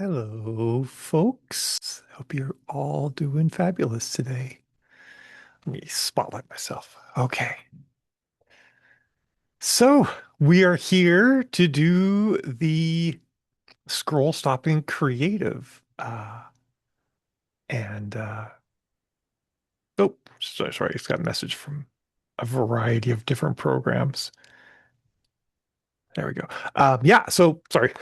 Hello, folks. Hope you're all doing fabulous today. Let me spotlight myself. Okay. So we are here to do the scroll stopping creative. And oh, sorry, it's got a message from a variety of different programs. There we go. Yeah, so sorry.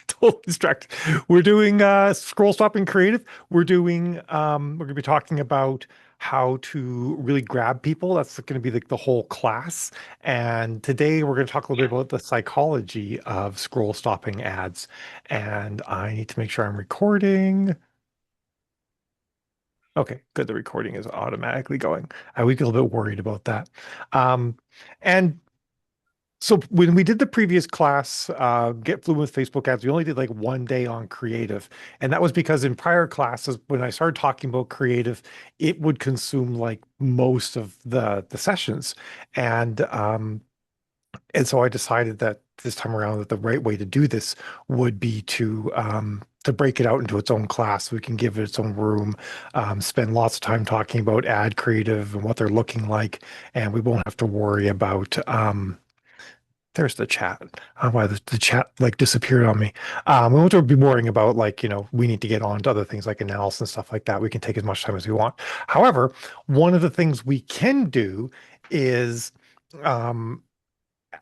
Totally distracted. We're doing scroll stopping creative. We're gonna be talking about how to really grab people. That's going to be the whole class. And today we're going to talk a little bit about the psychology of scroll stopping ads. And I need to make sure I'm recording. Okay, good. The recording is automatically going. I was a little bit worried about that. And So when we did the previous class, Get Fluent with Facebook ads, we only did like one day on creative. And that was because in prior classes, when I started talking about creative, it would consume like most of the sessions. And and so I decided that this time around that the right way to do this would be to break it out into its own class. We can give it its own room, spend lots of time talking about ad creative and what they're looking like, and we won't have to worry about there's the chat. Why the chat like disappeared on me. We won't be worrying about like, we need to get on to other things like analysis and stuff like that. We can take as much time as we want. However, one of the things we can do is um,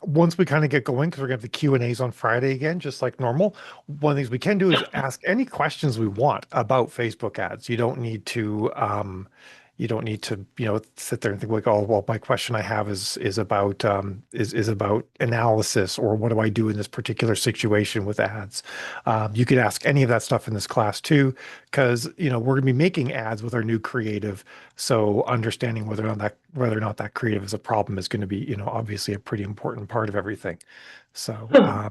once we kind of get going, because we're gonna have the Q&As on Friday again, just like normal. One of the things we can do is ask any questions we want about Facebook ads. You don't need to, sit there and think like, oh, well, my question I have is about is about analysis, or what do I do in this particular situation with ads. You could ask any of that stuff in this class too, because we're gonna be making ads with our new creative. So understanding whether or not that creative is a problem is going to be, obviously a pretty important part of everything. So I'm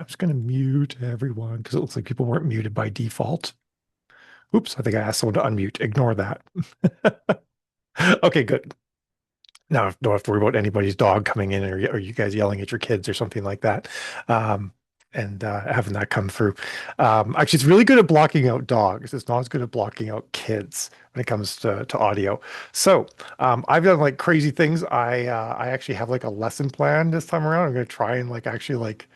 just going to mute everyone because it looks like people weren't muted by default. Oops, I think I asked someone to unmute. Ignore that. Okay, good. Now don't have to worry about anybody's dog coming in, or you guys yelling at your kids or something like that. Um, and having that come through. Actually, it's really good at blocking out dogs. It's not as good at blocking out kids when it comes to audio. So I've done like crazy things. I actually have like a lesson plan this time around. I'm going to try and like actually like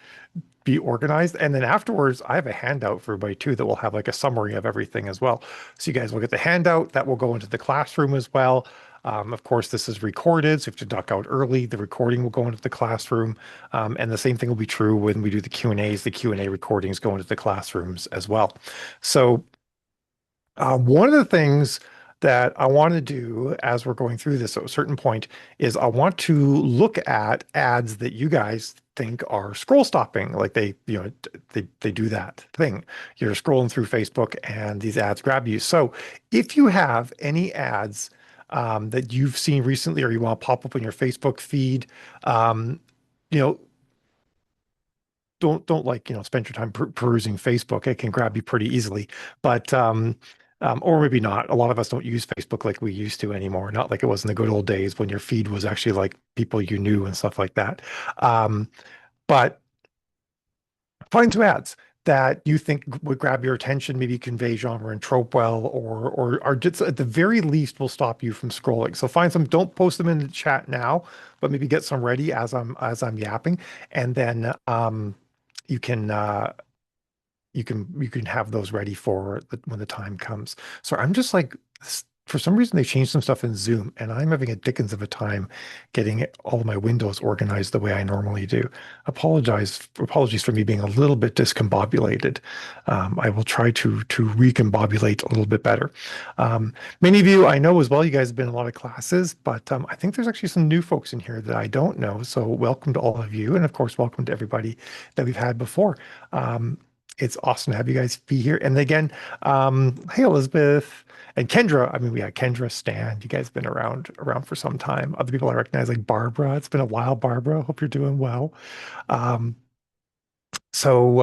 be organized. And then afterwards, I have a handout for everybody too that will have like a summary of everything as well. So you guys will get the handout that will go into the classroom as well. Of course, this is recorded, so if you have to duck out early, the recording will go into the classroom. And the same thing will be true when we do the Q&As. The Q&A recordings go into the classrooms as well. So one of the things that I want to do as we're going through this at a certain point is I want to look at ads that you guys think are scroll stopping. Like they do that thing. You're scrolling through Facebook and these ads grab you. So if you have any ads that you've seen recently or you want to pop up in your Facebook feed, um, you know, don't like spend your time perusing Facebook. It can grab you pretty easily, but or maybe not. A lot of us don't use Facebook like we used to anymore. Not like it was in the good old days when your feed was actually like people you knew and stuff like that. But find some ads that you think would grab your attention, maybe convey genre and trope well, or are just at the very least will stop you from scrolling. So find some, don't post them in the chat now, but maybe get some ready as I'm yapping, and then you can you can have those ready for when the time comes. So I'm just like for some reason they changed some stuff in Zoom, and I'm having a dickens of a time getting all of my windows organized the way I normally do. Apologies for me being a little bit discombobulated. I will try to recombobulate a little bit better. Many of you I know as well. You guys have been in a lot of classes, but I think there's actually some new folks in here that I don't know. So welcome to all of you, and of course, welcome to everybody that we've had before. It's awesome to have you guys be here. And again, hey Elizabeth and Kendra. I mean, we had Kendra, Stan. You guys have been around for some time. Other people I recognize like Barbara. It's been a while, Barbara. Hope you're doing well. Um, So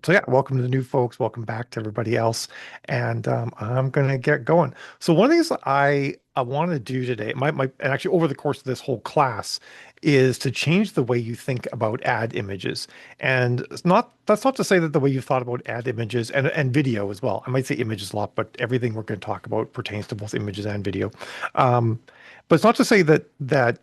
yeah, welcome to the new folks. Welcome back to everybody else. And I'm gonna get going. So one of the things that I want to do today, and actually over the course of this whole class, is to change the way you think about ad images. And that's not to say that the way you thought about ad images and video as well. I might say images a lot, but everything we're going to talk about pertains to both images and video. Um, but it's not to say that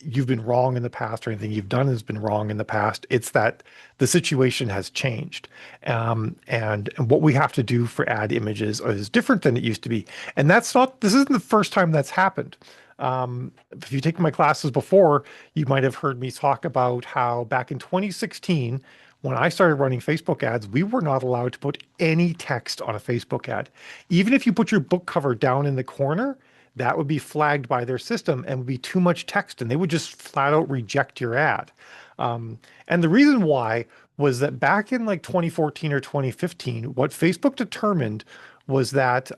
you've been wrong in the past or anything you've done has been wrong in the past. It's that the situation has changed. And what we have to do for ad images is different than it used to be. And this isn't the first time that's happened. If you take my classes before, you might have heard me talk about how back in 2016, when I started running Facebook ads, we were not allowed to put any text on a Facebook ad. Even if you put your book cover down in the corner, that would be flagged by their system and would be too much text, and they would just flat out reject your ad. And the reason why was that back in like 2014 or 2015, what Facebook determined was that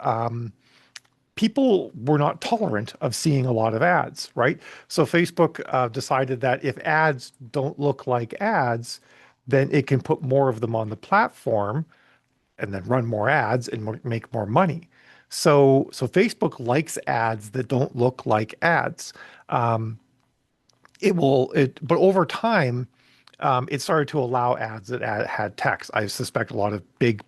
people were not tolerant of seeing a lot of ads, right? So Facebook decided that if ads don't look like ads, then it can put more of them on the platform and then run more ads and make more money. So Facebook likes ads that don't look like ads. Um, but over time, it started to allow ads that had text. I suspect a lot of big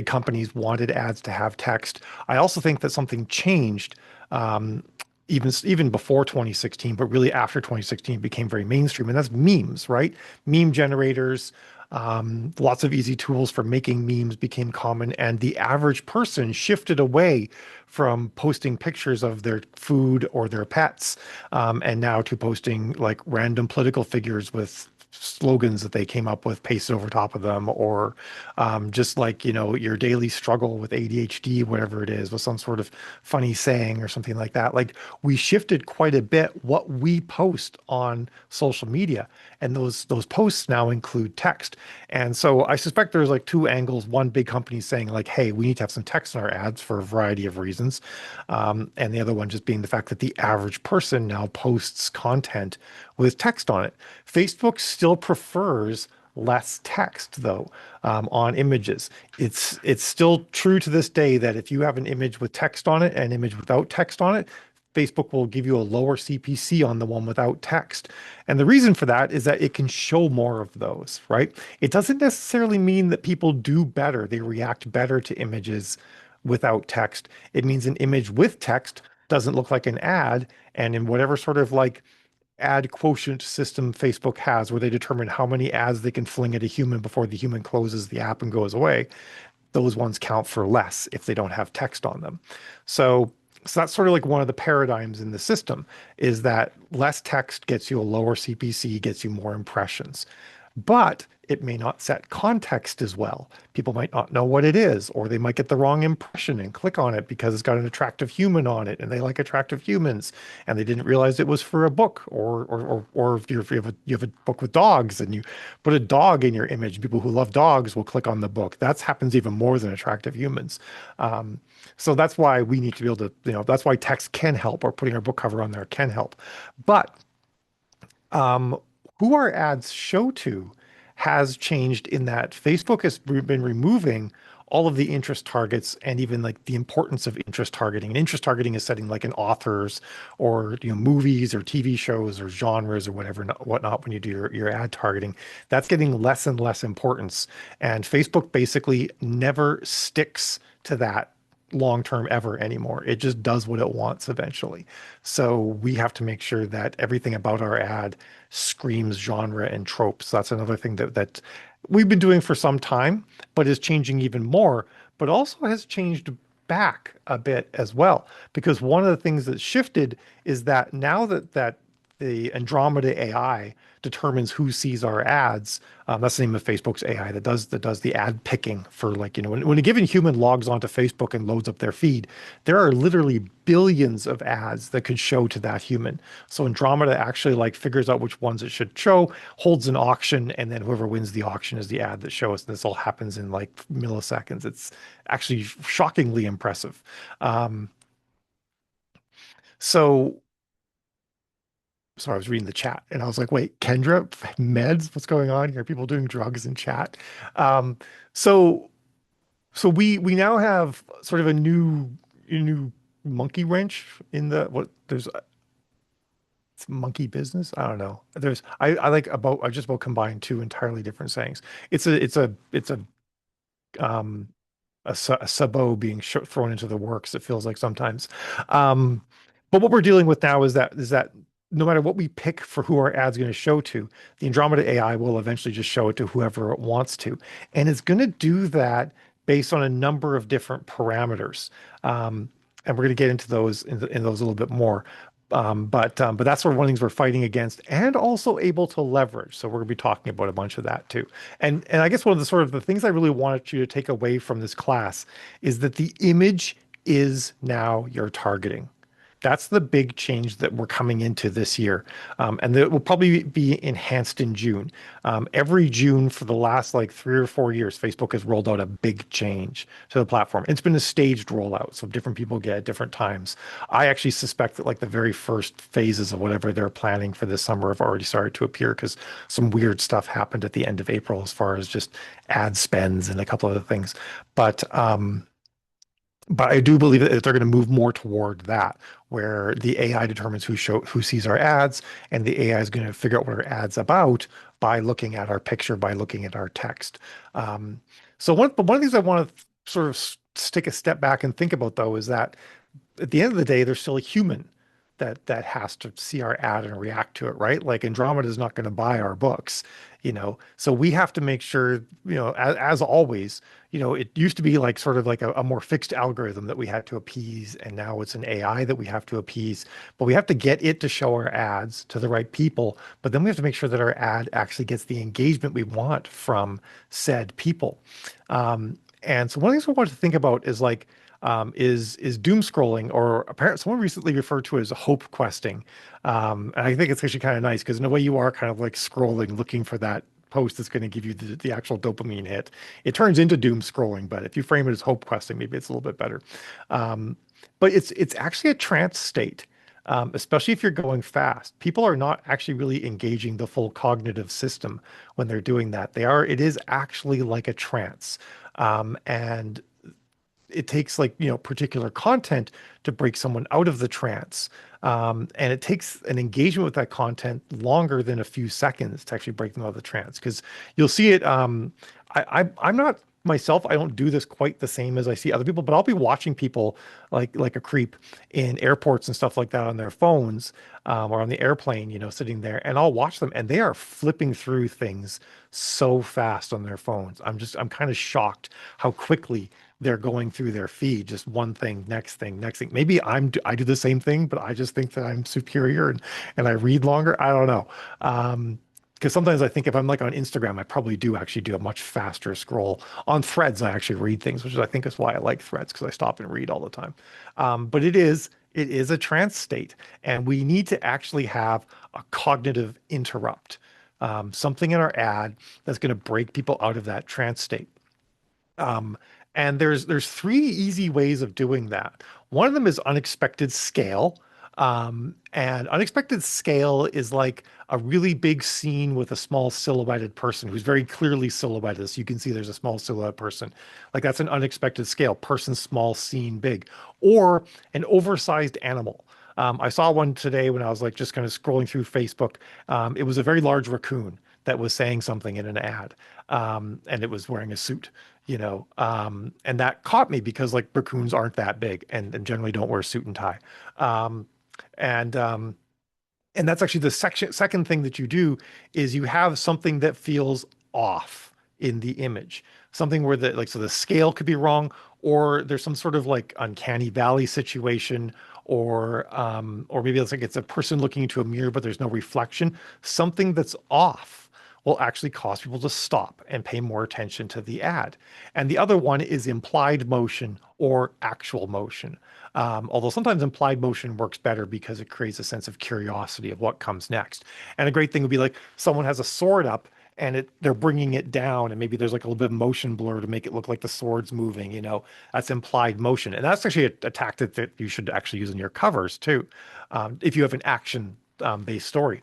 companies wanted ads to have text. I also think that something changed, um, even before 2016, but really after 2016 became very mainstream, and that's memes, right? Meme generators, lots of easy tools for making memes became common, and the average person shifted away from posting pictures of their food or their pets, and now to posting like random political figures with slogans that they came up with pasted over top of them, or just like, your daily struggle with ADHD, whatever it is, with some sort of funny saying or something like that. Like we shifted quite a bit what we post on social media, and those posts now include text. And so I suspect there's like two angles. One, big company saying like, hey, we need to have some text in our ads for a variety of reasons. And the other one just being the fact that the average person now posts content with text on it. Facebook still prefers less text though, on images. It's still true to this day that if you have an image with text on it and an image without text on it, Facebook will give you a lower CPC on the one without text. And the reason for that is that it can show more of those, right? It doesn't necessarily mean that people do better, they react better to images without text. It means an image with text doesn't look like an ad. And in whatever sort of like ad quotient system Facebook has, where they determine how many ads they can fling at a human before the human closes the app and goes away, those ones count for less if they don't have text on them. So, so that's sort of like one of the paradigms in the system, is that less text gets you a lower CPC, gets you more impressions. But it may not set context as well. People might not know what it is, or they might get the wrong impression and click on it because it's got an attractive human on it, and they like attractive humans, and they didn't realize it was for a book, or if you have a book with dogs and you put a dog in your image, people who love dogs will click on the book. That happens even more than attractive humans. Um, so that's why we need to be able to, that's why text can help, or putting our book cover on there can help. But um, who our ads show to has changed in that Facebook has been removing all of the interest targets and even like the importance of interest targeting. And interest targeting is setting like an authors or movies or TV shows or genres or whatever whatnot when you do your ad targeting. That's getting less and less importance. And Facebook basically never sticks to that long term ever anymore. It just does what it wants eventually. So we have to make sure that everything about our ad screams genre and tropes. That's another thing that we've been doing for some time, but is changing even more, but also has changed back a bit as well. Because one of the things that shifted is that now that the Andromeda AI determines who sees our ads. That's the name of Facebook's AI that does the ad picking for, like, when a given human logs onto Facebook and loads up their feed, there are literally billions of ads that could show to that human. So Andromeda actually like figures out which ones it should show, holds an auction, and then whoever wins the auction is the ad that shows. This all happens in like milliseconds. It's actually shockingly impressive. Um, so So I was reading the chat and I was like, wait, Kendra, meds? What's going on here? People doing drugs in chat. Um, so we now have sort of a new monkey wrench in the what there's it's monkey business. I don't know. I like about I just about combined two entirely different sayings. It's um a sabot being thrown into the works. It feels like sometimes. Um, but what we're dealing with now is that no matter what we pick for who our ad's going to show to, the Andromeda AI will eventually just show it to whoever it wants to, and it's going to do that based on a number of different parameters. And we're going to get into those in those a little bit more. But that's sort of one of the things we're fighting against, and also able to leverage. So we're going to be talking about a bunch of that too. And I guess one of the sort of the things I really wanted you to take away from this class is that the image is now your targeting. That's the big change that we're coming into this year. And that will probably be enhanced in June. Every June for the last like 3 or 4 years, Facebook has rolled out a big change to the platform. It's been a staged rollout, so different people get at different times. I actually suspect that like the very first phases of whatever they're planning for this summer have already started to appear because some weird stuff happened at the end of April as far as just ad spends and a couple other things. But um, but I do believe that they're going to move more toward that, where the AI determines who sees our ads, and the AI is going to figure out what our ads about by looking at our picture, by looking at our text. Um, but one of the things I want to sort of take a step back and think about though is that at the end of the day, there's still a human that has to see our ad and react to it, right? Like Andromeda is not going to buy our books, So we have to make sure, as always, it used to be like sort of like a more fixed algorithm that we had to appease, and now it's an AI that we have to appease. But we have to get it to show our ads to the right people. But then we have to make sure that our ad actually gets the engagement we want from said people. And so one of the things we want to think about is like is doom scrolling, or apparently someone recently referred to it as hope questing. And I think it's actually kind of nice because in a way you are kind of like scrolling, looking for that post that's going to give you the actual dopamine hit. It turns into doom scrolling, but if you frame it as hope questing, maybe it's a little bit better. Um, but it's actually a trance state. Especially if you're going fast, people are not actually really engaging the full cognitive system when they're doing that. It is actually like a trance. And it takes like particular content to break someone out of the trance, and it takes an engagement with that content longer than a few seconds to actually break them out of the trance, because you'll see it. I'm not myself, I don't do this quite the same as I see other people, but I'll be watching people like a creep in airports and stuff like that on their phones, or on the airplane, sitting there, and I'll watch them and they are flipping through things so fast on their phones. I'm kind of shocked how quickly they're going through their feed, just one thing, next thing, next thing. Maybe I do the same thing, but I just think that I'm superior, and I read longer. I don't know. Because sometimes I think if I'm like on Instagram, I probably do actually do a much faster scroll. On Threads, I actually read things, which I think is why I like Threads, because I stop and read all the time. But it is a trance state, and we need to actually have a cognitive interrupt, something in our ad that's going to break people out of that trance state. Um, and there's three easy ways of doing that. One of them is unexpected scale. And unexpected scale is like a really big scene with a small silhouetted person who's very clearly silhouetted. So you can see there's a small silhouette person. Like that's an unexpected scale, person small, scene big, or an oversized animal. I saw one today when I was like just kind of scrolling through Facebook. It was a very large raccoon that was saying something in an ad, and it was wearing a suit, and that caught me because like raccoons aren't that big and generally don't wear a suit and tie. Um, and um, and that's actually the second thing that you do is you have something that feels off in the image, something where the scale could be wrong, or there's some sort of like uncanny valley situation, or maybe it's a person looking into a mirror but there's no reflection. Something that's off will actually cause people to stop and pay more attention to the ad. And the other one is implied motion or actual motion. Although sometimes implied motion works better because it creates a sense of curiosity of what comes next. And a great thing would be like someone has a sword up and they're bringing it down, and maybe there's like a little bit of motion blur to make it look like the sword's moving. That's implied motion, and that's actually a tactic that you should actually use in your covers too. If you have an action based story.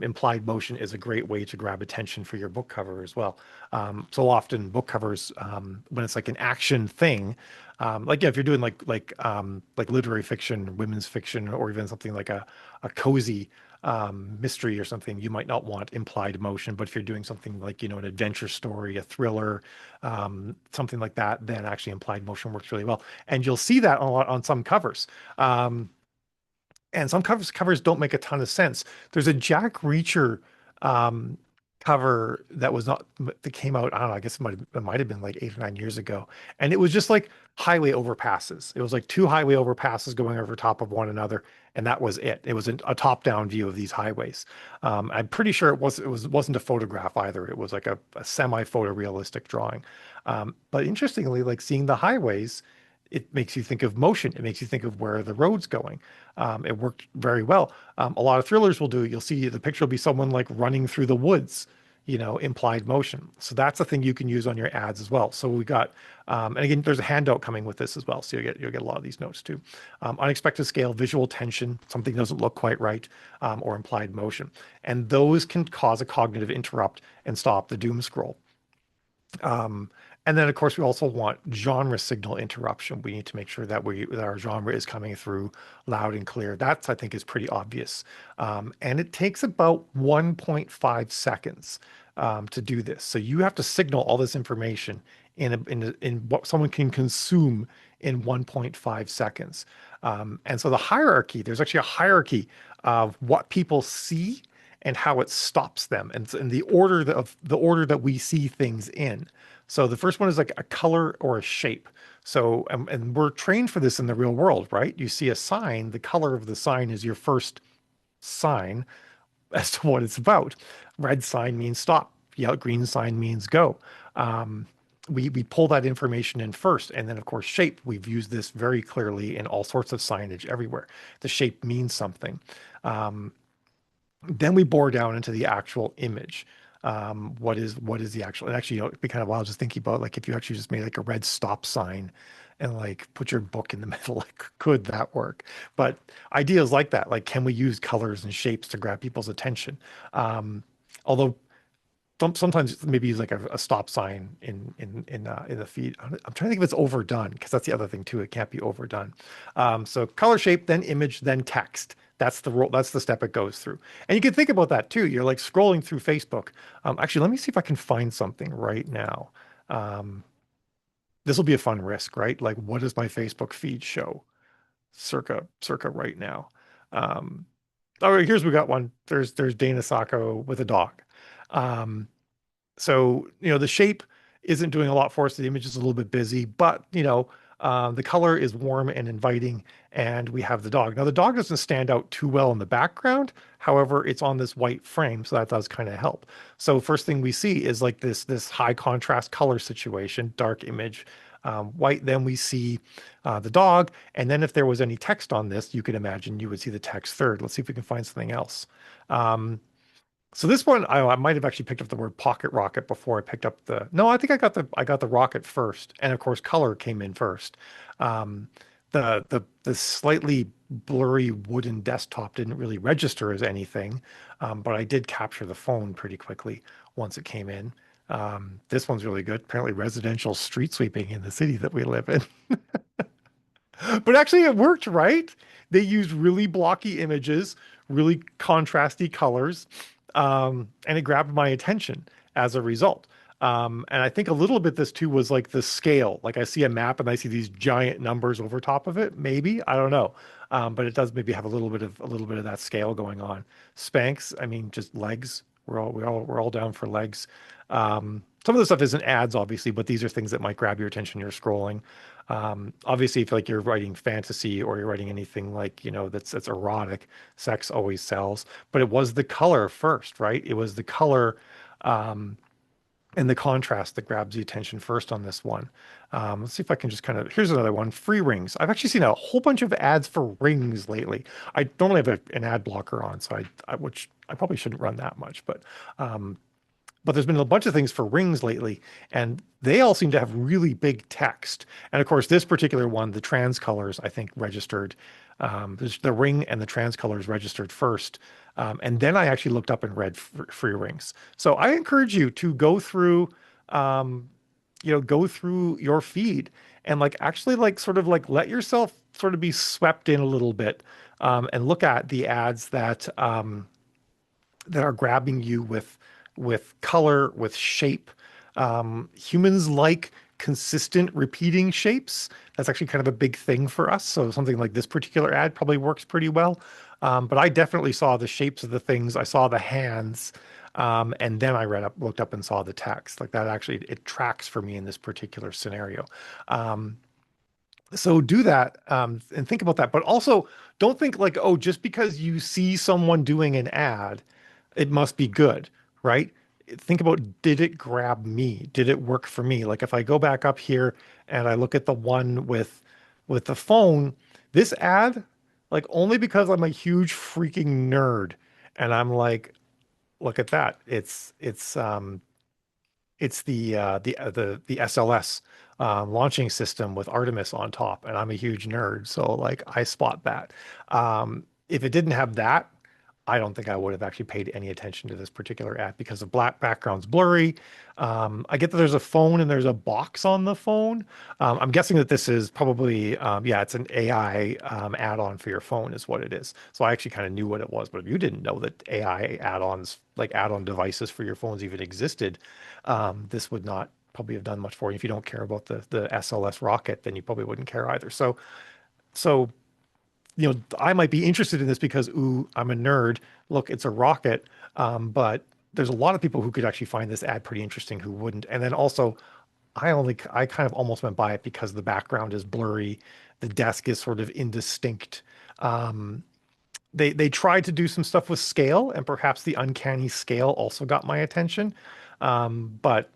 Implied motion is a great way to grab attention for your book cover as well. So often book covers, when it's like an action thing, like yeah, if you're doing like literary fiction, women's fiction, or even something like a cozy mystery or something, you might not want implied motion. But if you're doing something like, an adventure story, a thriller, something like that, then actually implied motion works really well. And you'll see that on some covers. Um, and some covers don't make a ton of sense. There's a Jack Reacher um, cover that was not that came out. I don't know. I guess it might have been like 8 or 9 years ago, and it was just like highway overpasses. It was like two highway overpasses going over top of one another, and that was it. It was a top-down view of these highways. I'm pretty sure it wasn't a photograph either. It was like a semi-photorealistic drawing. But interestingly, like seeing the highways, it makes you think of motion. It makes you think of where the road's going. It worked very well. A lot of thrillers will do. You'll see the picture will be someone like running through the woods, implied motion. So that's a thing you can use on your ads as well. So we got, and again, there's a handout coming with this as well. So you'll get a lot of these notes too. Unexpected scale, visual tension, something doesn't look quite right, or implied motion, and those can cause a cognitive interrupt and stop the doom scroll. Um, and then, of course, we also want genre signal interruption. We need to make sure that our genre is coming through loud and clear. That's, I think, is pretty obvious. And it takes about 1.5 seconds to do this. So you have to signal all this information in what someone can consume in 1.5 seconds. And so the hierarchy, there's actually a hierarchy of what people see and how it stops them, and in the order that we see things in. So the first one is like a color or a shape. So and we're trained for this in the real world, right? You see a sign, the color of the sign is your first sign as to what it's about. Red sign means stop. Yellow, green sign means go. Um, we pull that information in first, and then of course shape. We've used this very clearly in all sorts of signage everywhere. The shape means something. Um, then we bore down into the actual image. What is the actual? And actually, it'd be kind of wild just thinking about like if you actually just made like a red stop sign and like put your book in the middle, like could that work? But ideas like that, like can we use colors and shapes to grab people's attention? Although sometimes maybe use like a stop sign in the feed. I'm trying to think if it's overdone because that's the other thing too. It can't be overdone. So color, shape, then image, then text. That's the role. That's the step it goes through. And you can think about that too. You're like scrolling through Facebook. Actually, let me see if I can find something right now. Um, this will be a fun risk, right? Like, what does my Facebook feed show circa right now? Um, all right, we got one. There's Dana Sacco with a dog. Um, so, the shape isn't doing a lot for us. The image is a little bit busy, but, the color is warm and inviting, and we have the dog. Now, the dog doesn't stand out too well in the background. However, it's on this white frame, so that does kind of help. So first thing we see is like this high contrast color situation, dark image, white. Then we see the dog, and then if there was any text on this, you could imagine you would see the text third. Let's see if we can find something else. Um, so this one, I might have actually picked up the word pocket rocket before I picked up the. No, I think I got the rocket first, and of course, color came in first. Um, the slightly blurry wooden desktop didn't really register as anything, but I did capture the phone pretty quickly once it came in. This one's really good. Apparently, residential street sweeping in the city that we live in. But actually, it worked, right? They used really blocky images, really contrasty colors, and it grabbed my attention as a result. And I think a little bit this too was like the scale. Like I see a map and I see these giant numbers over top of it. Maybe I don't know, but it does maybe have a little bit of that scale going on. Spanx, I mean, just legs. We're all down for legs. Some of the stuff isn't ads, obviously, but these are things that might grab your attention. You're scrolling. Obviously, if like you're writing fantasy or you're writing anything like, that's erotic, sex always sells. But it was the color first, right? It was the color um, and the contrast that grabs the attention first on this one. Let's see if I can just here's another one, free rings. I've actually seen a whole bunch of ads for rings lately. I normally have an ad blocker on, so which I probably shouldn't run that much, but um, but there's been a bunch of things for rings lately, and they all seem to have really big text. And of course, this particular one, the trans colors, I think registered. There's the ring and the trans colors registered first. And then I actually looked up and read free rings. So I encourage you to go through, um, go through your feed and like actually like sort of like let yourself sort of be swept in a little bit, and look at the ads that are grabbing you with color, with shape. Humans like consistent repeating shapes. That's actually kind of a big thing for us. So something like this particular ad probably works pretty well. But I definitely saw the shapes of the things. I saw the hands. And then looked up and saw the text. Like that actually, it tracks for me in this particular scenario. Um, so do that, and think about that. But also don't think like, oh, just because you see someone doing an ad, it must be good, right? Think about, did it grab me? Did it work for me? Like if I go back up here and I look at the one with the phone, this ad, like only because I'm a huge freaking nerd and I'm like, look at that. It's the SLS launching system with Artemis on top, and I'm a huge nerd, so like I spot that. If it didn't have that, I don't think I would have actually paid any attention to this particular app because the black background's blurry. I get that there's a phone and there's a box on the phone. I'm guessing that this is probably, yeah, it's an AI add-on for your phone, is what it is. So I actually kind of knew what it was, but if you didn't know that AI add-ons, like add-on devices for your phones even existed, this would not probably have done much for you. If you don't care about the SLS rocket, then you probably wouldn't care either. So I might be interested in this because, ooh, I'm a nerd. Look, it's a rocket. But there's a lot of people who could actually find this ad pretty interesting who wouldn't. And then also, I kind of almost went by it because the background is blurry. The desk is sort of indistinct. Um, they tried to do some stuff with scale, and perhaps the uncanny scale also got my attention. But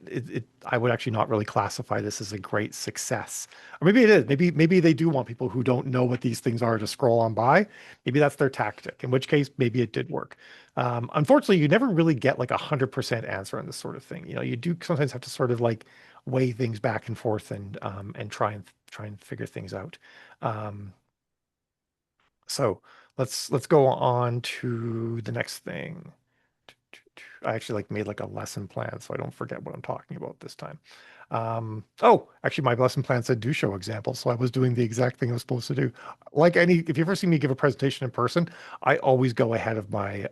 I would actually not really classify this as a great success. Or maybe it is. Maybe they do want people who don't know what these things are to scroll on by. Maybe that's their tactic, in which case maybe it did work. Unfortunately, you never really get like 100% answer on this sort of thing. You do sometimes have to sort of like weigh things back and forth and try and figure things out. Um, so let's go on to the next thing. I actually like made like a lesson plan so I don't forget what I'm talking about this time. Oh, actually my lesson plan said do show examples, so I was doing the exact thing I was supposed to do. If you ever see me give a presentation in person, I always go ahead of my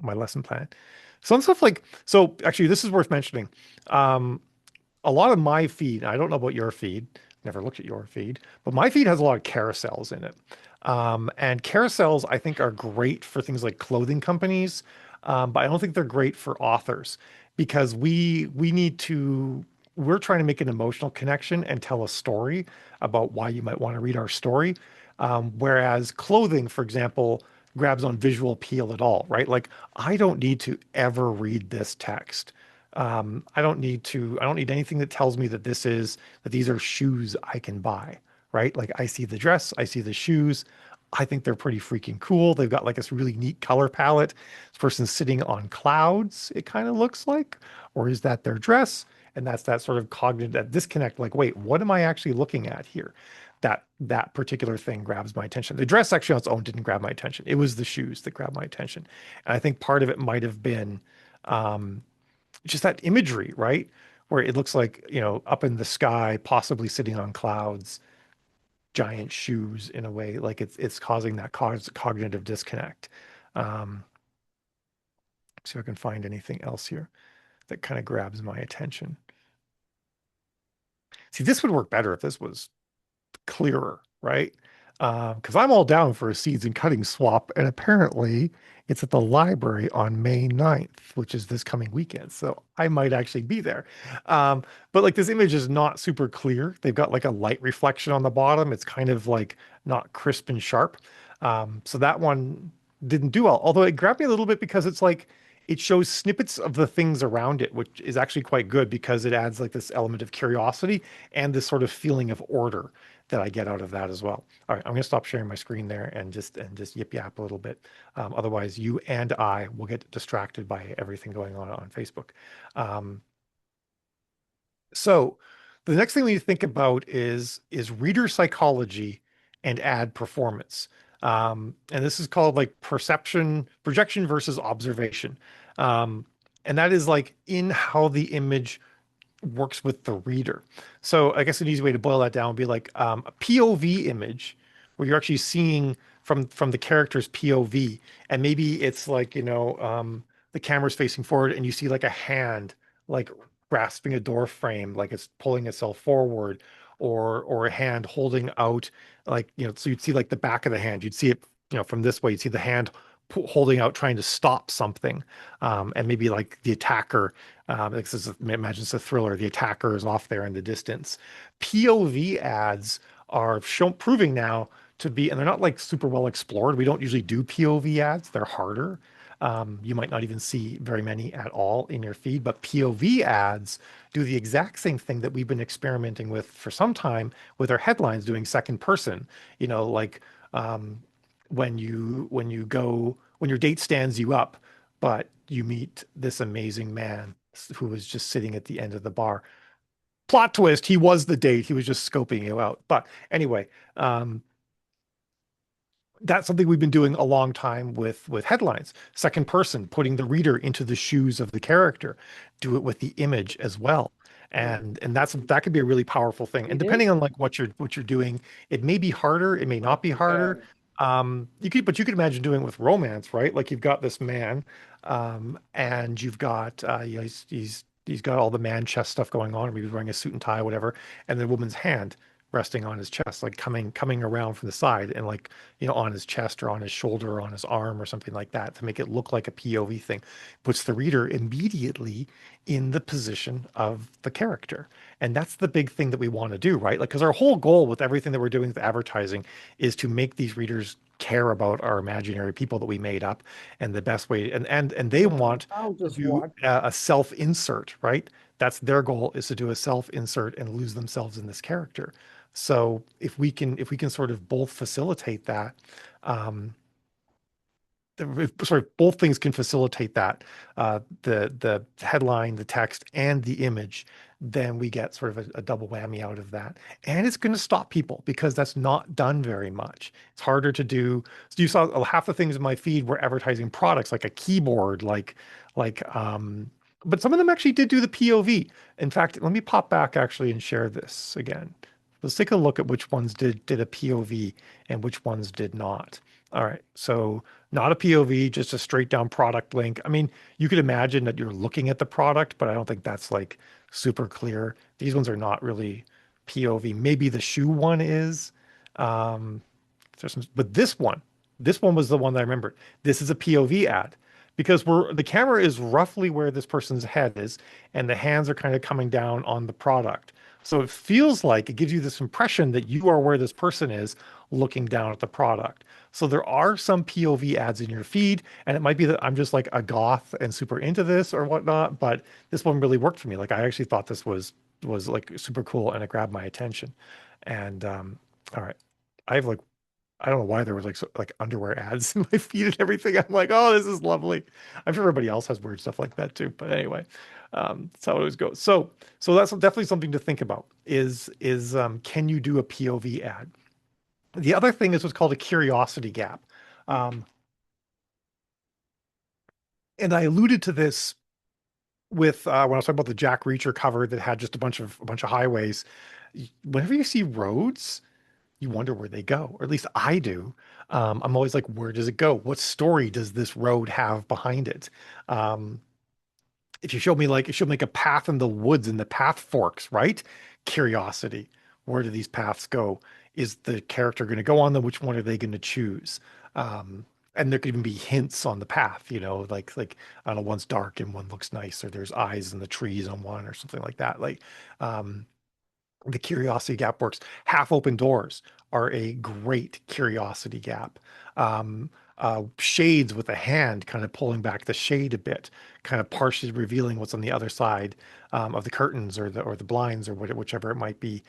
lesson plan. Some stuff like, so actually this is worth mentioning. Um, a lot of my feed, I don't know about your feed, never looked at your feed, but my feed has a lot of carousels in it. And carousels, I think, are great for things like clothing companies, but I don't think they're great for authors because we're trying to make an emotional connection and tell a story about why you might want to read our story. Whereas clothing, for example, grabs on visual appeal at all, right? Like I don't need to ever read this text. I don't need anything that tells me that these are shoes I can buy, right? Like I see the dress, I see the shoes. I think they're pretty freaking cool. They've got like this really neat color palette. This person's sitting on clouds, it kind of looks like, or is that their dress? And that's that sort of cognitive that disconnect. Like, wait, what am I actually looking at here? That particular thing grabs my attention. The dress actually on its own didn't grab my attention. It was the shoes that grabbed my attention. And I think part of it might have been, um, just that imagery, right? Where it looks like, up in the sky, possibly sitting on clouds, giant shoes in a way, like it's causing that cognitive disconnect. Um, See if I can find anything else here that kind of grabs my attention. See, this would work better if this was clearer, right? Because I'm all down for a seeds and cutting swap, and apparently it's at the library on May 9th, which is this coming weekend. So I might actually be there. But like this image is not super clear. They've got like a light reflection on the bottom. It's kind of like not crisp and sharp. So that one didn't do well. Although it grabbed me a little bit because it's like it shows snippets of the things around it, which is actually quite good because it adds like this element of curiosity and this sort of feeling of order that I get out of that as well. All right, I'm going to stop sharing my screen there and just yip yap a little bit. Otherwise, you and I will get distracted by everything going on Facebook. Um, so the next thing we need to think about is reader psychology and ad performance. And this is called like projection versus observation. Um, and that is like in how the image works with the reader. So I guess an easy way to boil that down would be like a POV image where you're actually seeing from the character's POV, and maybe it's like, the camera's facing forward and you see like a hand like grasping a door frame, like it's pulling itself forward, or a hand holding out, like, so you'd see like the back of the hand. You'd see it, from this way, you'd see the hand holding out trying to stop something. And maybe like the attacker, imagine it's a thriller. The attacker is off there in the distance. POV ads are proving now to be, and they're not like super well explored. We don't usually do POV ads. They're harder. You might not even see very many at all in your feed, but POV ads do the exact same thing that we've been experimenting with for some time with our headlines doing second person. Like um, when your date stands you up, but you meet this amazing man who was just sitting at the end of the bar. Plot twist, he was the date. He was just scoping you out. But anyway, um, that's something we've been doing a long time with headlines. Second person, putting the reader into the shoes of the character. Do it with the image as well. And that could be a really powerful thing. And depending on like what you're doing, it may be harder, it may not be harder. You could imagine doing it with romance, right? Like you've got this man, and you've got he's got all the man chest stuff going on, or maybe he's wearing a suit and tie, whatever, and the woman's hand resting on his chest, like coming around from the side, and like, on his chest or on his shoulder or on his arm or something like that, to make it look like a POV thing. Puts the reader immediately in the position of the character. And that's the big thing that we want to do, right? Like, because our whole goal with everything that we're doing with advertising is to make these readers care about our imaginary people that we made up. And the best way, and they want I'll to just do watch. a self insert, right? That's their goal, is to do a self insert and lose themselves in this character. So if we can sort of both facilitate that, um, sorry, both things can facilitate that, the headline, the text, and the image, then we get sort of a double whammy out of that. And it's going to stop people because that's not done very much. It's harder to do. So you saw half the things in my feed were advertising products like a keyboard, like but some of them actually did do the POV. In fact, let me pop back actually and share this again. Let's take a look at which ones did a POV and which ones did not. All right, so not a POV, just a straight down product link. I mean, you could imagine that you're looking at the product, but I don't think that's like super clear. These ones are not really POV. Maybe the shoe one is. Um, but this one was the one that I remembered. This is a POV ad because the camera is roughly where this person's head is, and the hands are kind of coming down on the product. So it feels like it gives you this impression that you are where this person is looking down at the product. So there are some POV ads in your feed, and it might be that I'm just like a goth and super into this or whatnot, but this one really worked for me. Like I actually thought this was like super cool and it grabbed my attention. And all right. I have like I don't know why there was like like underwear ads in my feed and everything. I'm like, oh, this is lovely. I'm sure everybody else has weird stuff like that too. But anyway, that's how it always goes. So that's definitely something to think about. Is can you do a POV ad? The other thing is what's called a curiosity gap. Um, and I alluded to this with when I was talking about the Jack Reacher cover that had just a bunch of highways. Whenever you see roads, you wonder where they go, or at least I do. I'm always like, where does it go? What story does this road have behind it? Um, if you showed me like, it should make a path in the woods and the path forks, right? Curiosity. Where do these paths go? Is the character going to go on them? Which one are they going to choose? And there could even be hints on the path, like I don't know, one's dark and one looks nice, or there's eyes in the trees on one, or something like that. Like, um, the curiosity gap works. Half open doors are a great curiosity gap. Um, shades with a hand, kind of pulling back the shade a bit, kind of partially revealing what's on the other side of the curtains or the blinds or whichever it might be,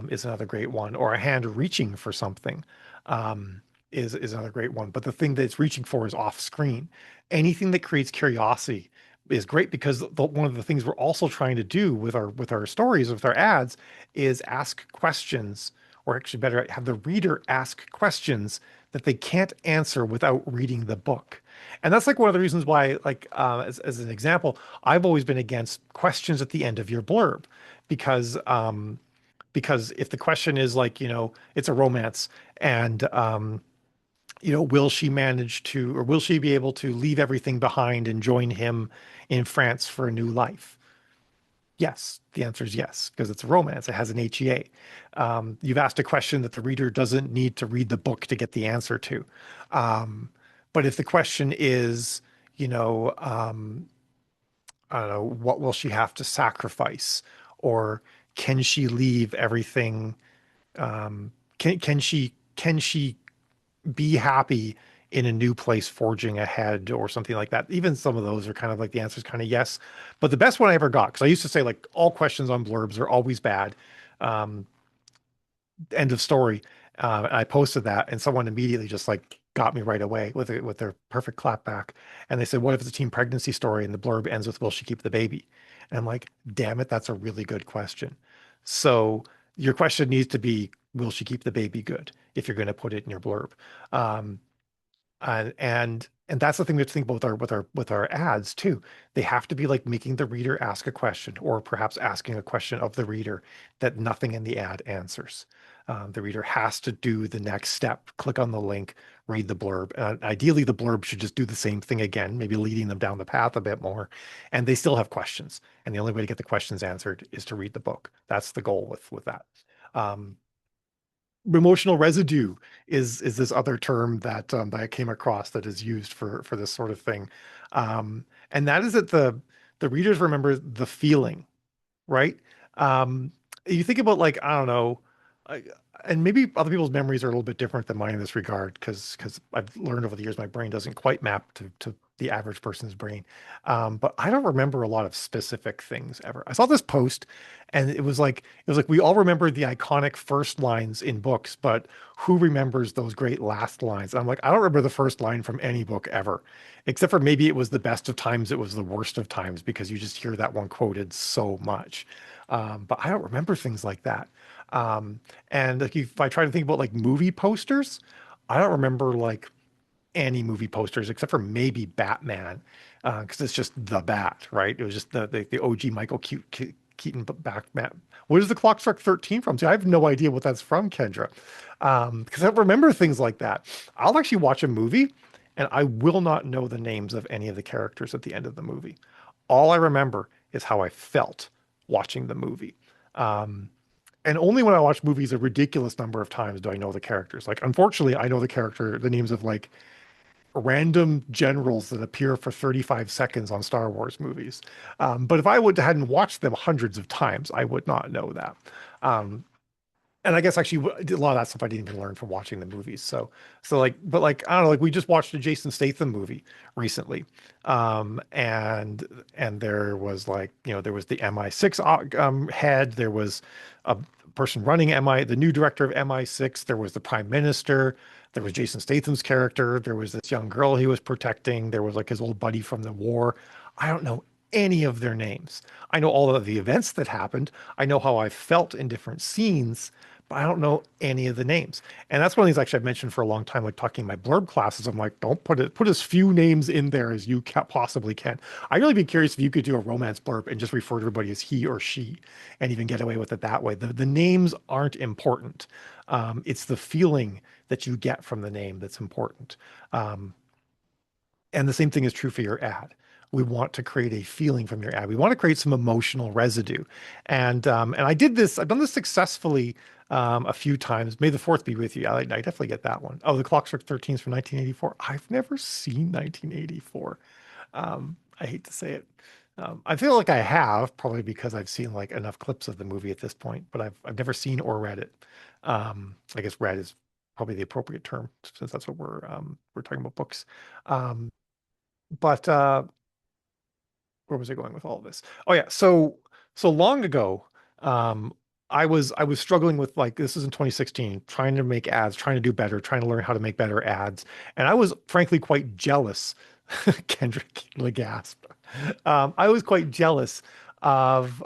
is another great one. Or a hand reaching for something is another great one. But the thing that it's reaching for is off screen. Anything that creates curiosity is great because one of the things we're also trying to do with our stories, with our ads, is ask questions, or actually better, have the reader ask questions that they can't answer without reading the book. And that's like one of the reasons why, like, as an example, I've always been against questions at the end of your blurb because because if the question is like, it's a romance and will she manage to, or will she be able to leave everything behind and join him in France for a new life? Yes, the answer is yes, because it's a romance. It has an HEA. You've asked a question that the reader doesn't need to read the book to get the answer to. Um, but if the question is, you know, um, I don't know, what will she have to sacrifice? Or can she leave everything? Can she be happy in a new place forging ahead or something like that? Even some of those are kind of like the answer is kind of yes. But the best one I ever got, because I used to say like all questions on blurbs are always bad. Um, End of story. And I posted that, and someone immediately just like got me right away with it with their perfect clap back. And they said, "What if it's a teen pregnancy story and the blurb ends with will she keep the baby?" And I'm like, "Damn it, that's a really good question." So your question needs to be, "Will she keep the baby good?" If you're going to put it in your blurb. Um, and that's the thing we have to think about with our ads too. They have to be like making the reader ask a question, or perhaps asking a question of the reader that nothing in the ad answers. The reader has to do the next step, click on the link, read the blurb. Ideally, the blurb should just do the same thing again, maybe leading them down the path a bit more. And they still have questions. And the only way to get the questions answered is to read the book. That's the goal with that. Um, Emotional residue is this other term that I came across that is used for this sort of thing, and that is that the readers remember the feeling, right? Um, you think about like I don't know, I, and maybe other people's memories are a little bit different than mine in this regard because I've learned over the years my brain doesn't quite map to the average person's brain. But I don't remember a lot of specific things ever. I saw this post, and it was like we all remember the iconic first lines in books, but who remembers those great last lines? And I'm like, I don't remember the first line from any book ever, except for maybe it was the best of times, it was the worst of times because you just hear that one quoted so much. But I don't remember things like that. Um, and like if I try to think about like movie posters, I don't remember like any movie posters except for maybe Batman, because it's just the Bat, right? It was just the OG Keaton Batman. What is the Clock Struck 13 from? See, I have no idea what that's from, Kendra, because I don't remember things like that. I'll actually watch a movie, and I will not know the names of any of the characters at the end of the movie. All I remember is how I felt watching the movie. Um, and only when I watch movies a ridiculous number of times do I know the characters. Like, unfortunately, I know the names of like random generals that appear for 35 seconds on Star Wars movies. But if I hadn't watched them hundreds of times, I would not know that. Um, and I guess actually a lot of that stuff I didn't even learn from watching the movies. So like, but like I don't know, like we just watched a Jason Statham movie recently, and there was like there was the MI6 head, there was a person running the new director of MI6, there was the Prime Minister, there was Jason Statham's character, there was this young girl he was protecting, there was like his old buddy from the war. I don't know any of their names. I know all of the events that happened. I know how I felt in different scenes, but I don't know any of the names. And that's one of the things actually I've mentioned for a long time, like talking in my blurb classes. I'm like, don't put as few names in there as you possibly can. I'd really be curious if you could do a romance blurb and just refer to everybody as he or she and even get away with it that way. The names aren't important. It's the feeling that you get from the name that's important. Um, and the same thing is true for your ad. We want to create a feeling from your ad. We want to create some emotional residue. And I did this, I've done this successfully a few times. May the fourth be with you. I definitely get that one. Oh, the Clock Struck 13 is from 1984. I've never seen 1984. I hate to say it. I feel like I have, probably because I've seen like enough clips of the movie at this point, but I've never seen or read it. I guess read is probably the appropriate term since that's what we're talking about books. Um, but where was I going with all of this? Oh yeah, so long ago, um, I was struggling with like this is in 2016, trying to make ads, trying to do better, trying to learn how to make better ads, and I was frankly quite jealous. Kendrick Legasp. I was quite jealous of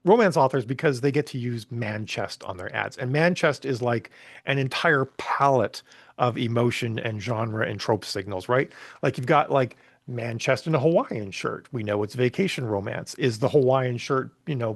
romance authors because they get to use Manchest on their ads. And Manchest is like an entire palette of emotion and genre and trope signals, right? Like you've got like Manchest in a Hawaiian shirt. We know it's vacation romance. Is the Hawaiian shirt,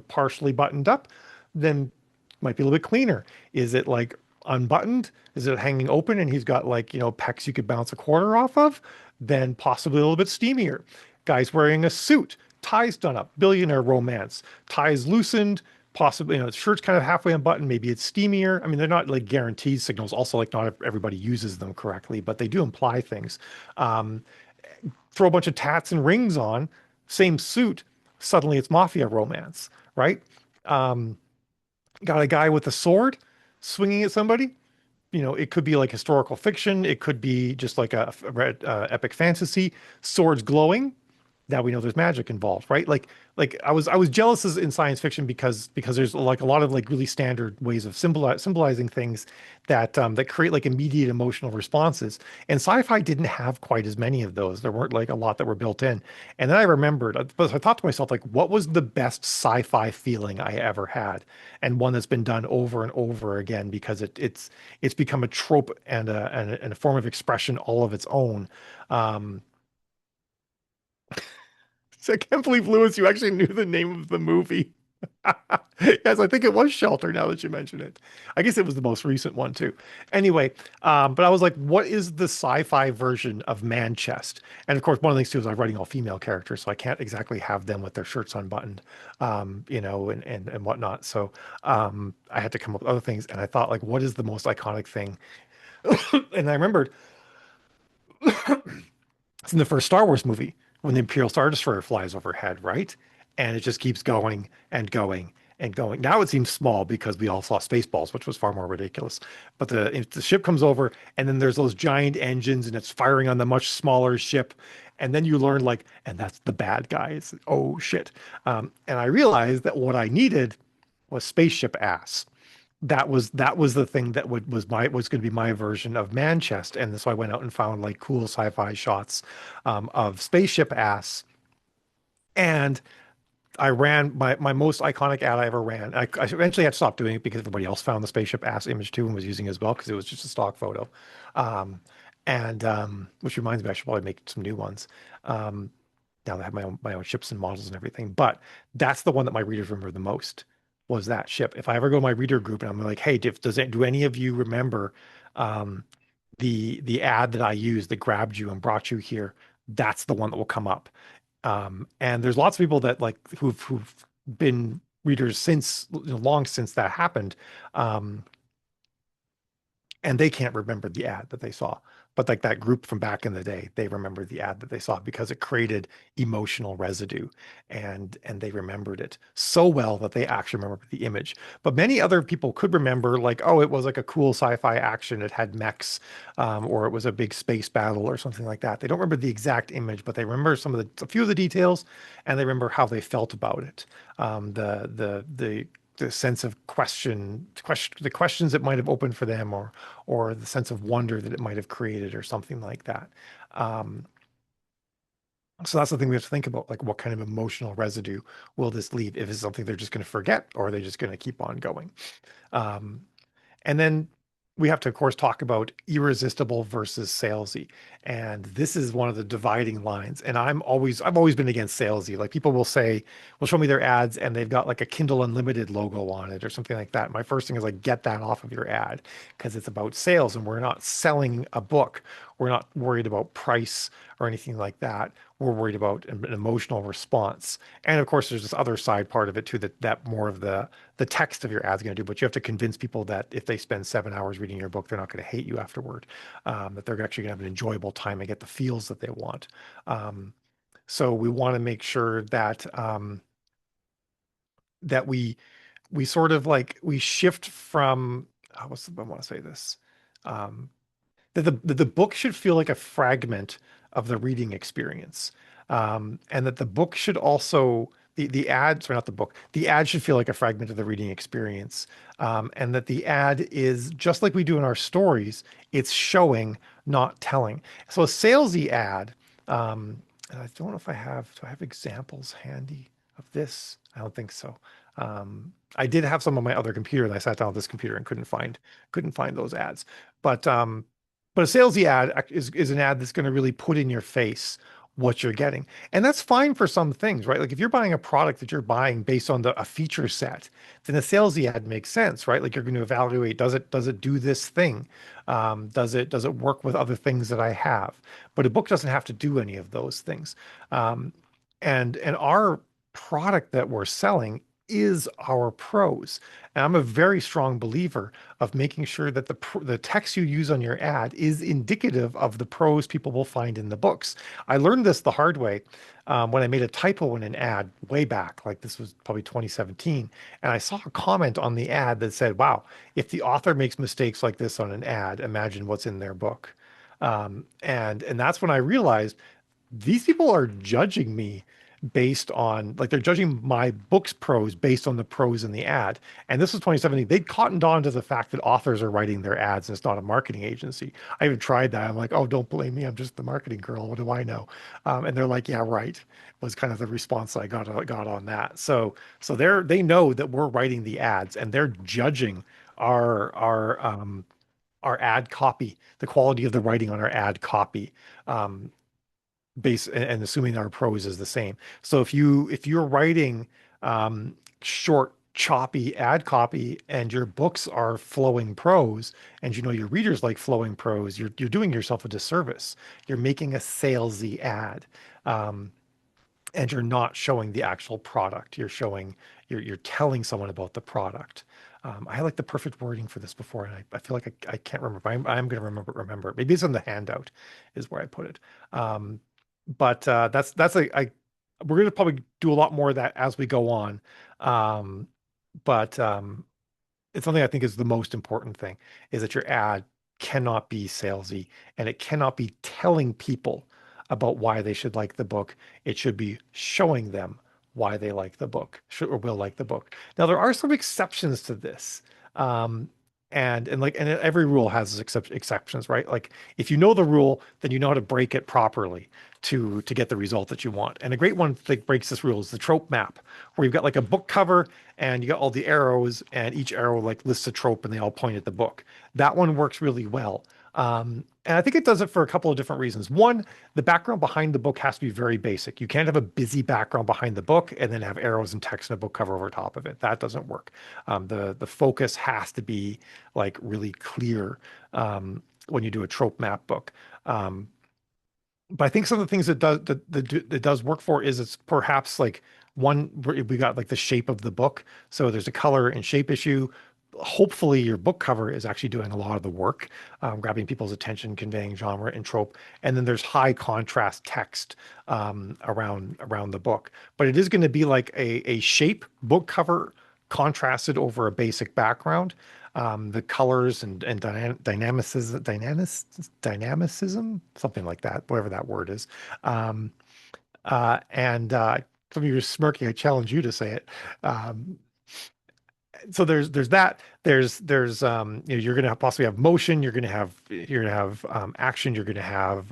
partially buttoned up? Then might be a little bit cleaner. Is it like unbuttoned? Is it hanging open and he's got like, pecs you could bounce a quarter off of? Then possibly a little bit steamier. Guy's wearing a suit, ties done up, billionaire romance, ties loosened, possibly, the shirt's kind of halfway unbuttoned, maybe it's steamier. I mean, they're not like guaranteed signals. Also, like not everybody uses them correctly, but they do imply things. Um, Throw a bunch of tats and rings on, same suit, suddenly it's mafia romance, right? Um, got a guy with a sword swinging at somebody. It could be like historical fiction. It could be just like epic fantasy. Swords glowing. Now we know there's magic involved, right? Like I was jealous in science fiction because there's like a lot of like really standard ways of symbolizing things that create like immediate emotional responses. And sci-fi didn't have quite as many of those. There weren't like a lot that were built in. And then I remembered, but I thought to myself, like, what was the best sci-fi feeling I ever had? And one that's been done over and over again because it's become a trope and a form of expression all of its own. Um, So I can't believe Lewis, you actually knew the name of the movie. Yes, I think it was Shelter now that you mention it. I guess it was the most recent one too. Anyway, but I was like, what is the sci-fi version of Manchest? And of course, one of the things too is I'm writing all female characters, so I can't exactly have them with their shirts unbuttoned, and whatnot. So I had to come up with other things, and I thought like, what is the most iconic thing? And I remembered it's in the first Star Wars movie when the Imperial Star Destroyer flies overhead, right? And it just keeps going and going and going. Now it seems small because we all saw Spaceballs, which was far more ridiculous. But if the ship comes over and then there's those giant engines and it's firing on the much smaller ship. And then you learn like, and that's the bad guys. Oh shit. And I realized that what I needed was spaceship ass. That was the thing that was going to be my version of Manchest, and so I went out and found like cool sci-fi shots of spaceship ass, and I ran my most iconic ad I ever ran. I eventually had to stop doing it because everybody else found the spaceship ass image too and was using it as well because it was just a stock photo, um, and which reminds me I should probably make some new ones. Um, Now that I have my own ships and models and everything. But that's the one that my readers remember the most was that ship. If I ever go to my reader group and I'm like, hey, do any of you remember um, the ad that I used that grabbed you and brought you here? That's the one that will come up. And there's lots of people that like who've been readers since long since that happened. Um, and they can't remember the ad that they saw. But like that group from back in the day, they remember the ad that they saw because it created emotional residue and they remembered it so well that they actually remember the image. But many other people could remember like, oh, it was like a cool sci-fi action. It had mechs, or it was a big space battle or something like that. They don't remember the exact image, but they remember a few of the details and they remember how they felt about it. The sense of the questions it might have opened for them, or the sense of wonder that it might have created, or something like that. Um, so that's the thing we have to think about, like what kind of emotional residue will this leave? If it's something they're just going to forget, or are they just going to keep on going? Um, and then we have to, of course, talk about irresistible versus salesy. And this is one of the dividing lines. And I've always been against salesy. Like people will show me their ads and they've got like a Kindle Unlimited logo on it or something like that. My first thing is like, get that off of your ad because it's about sales and we're not selling a book. We're not worried about price or anything like that. We're worried about an emotional response. And of course, there's this other side part of it too, that more of the text of your ad's going to do, but you have to convince people that if they spend 7 hours reading your book, they're not going to hate you afterward, that they're actually going to have an enjoyable time and get the feels that they want. Um, so we want to make sure that we sort of like we shift from I want to say this. Um, that the book should feel like a fragment of the reading experience, and that the book should also the ad, sorry, not the book, the ad should feel like a fragment of the reading experience, and that the ad is just like we do in our stories. It's showing, not telling. So a salesy ad, and I don't know if I have, do I have examples handy of this? I don't think so. I did have some on my other computer, and I sat down on this computer and couldn't find those ads. But but a salesy ad is an ad that's going to really put in your face what you're getting. And that's fine for some things, right? Like if you're buying a product that you're buying based on a feature set, then a salesy ad makes sense, right? Like you're going to evaluate, does it do this thing? Does it work with other things that I have? But a book doesn't have to do any of those things. Um, and our product that we're selling is our prose. And I'm a very strong believer of making sure that the text you use on your ad is indicative of the prose people will find in the books. I learned this the hard way when I made a typo in an ad way back, like this was probably 2017, and I saw a comment on the ad that said, "Wow, if the author makes mistakes like this on an ad, imagine what's in their book." And that's when I realized these people are judging me based on, like, they're judging my book's prose based on the prose in the ad. And this was 2017. They'd cottoned on to the fact that authors are writing their ads and it's not a marketing agency. I even tried that. I'm like, oh, don't blame me. I'm just the marketing girl. What do I know? And they're like, yeah, right. Was kind of the response I got on that. So they know that we're writing the ads and they're judging our ad copy, the quality of the writing on our ad copy. Base and assuming our prose is the same. So if you're writing short, choppy ad copy and your books are flowing prose, and you know your readers like flowing prose, you're doing yourself a disservice. You're making a salesy ad. Um, and you're not showing the actual product. You're telling someone about the product. I had like the perfect wording for this before, and I feel like I can't remember. I'm going to remember it. Maybe it's in the handout, is where I put it. But that's like we're going to probably do a lot more of that as we go on. Um, but it's something I think is the most important thing is that your ad cannot be salesy and it cannot be telling people about why they should like the book. It should be showing them why they like the book should, or will like the book. Now, there are some exceptions to this. Um, and every rule has exceptions, right? Like if you know the rule, then you know how to break it properly to get the result that you want. And a great one that breaks this rule is the trope map, where you've got like a book cover and you got all the arrows, and each arrow like lists a trope and they all point at the book. That one works really well. And I think it does it for a couple of different reasons. One, the background behind the book has to be very basic. You can't have a busy background behind the book and then have arrows and text and a book cover over top of it. That doesn't work. The focus has to be like really clear when you do a trope map book. But I think some of the things that does work for is it's perhaps like one we got like the shape of the book. So there's a color and shape issue. Hopefully your book cover is actually doing a lot of the work, grabbing people's attention, conveying genre and trope. And then there's high contrast text around the book. But it is going to be like a shape book cover contrasted over a basic background. The colors and dynamicism, something like that, whatever that word is. Um, and Some of you are smirking. I challenge you to say it. Um, so there's that. You're going to possibly have motion. You're going to have action. You're going to have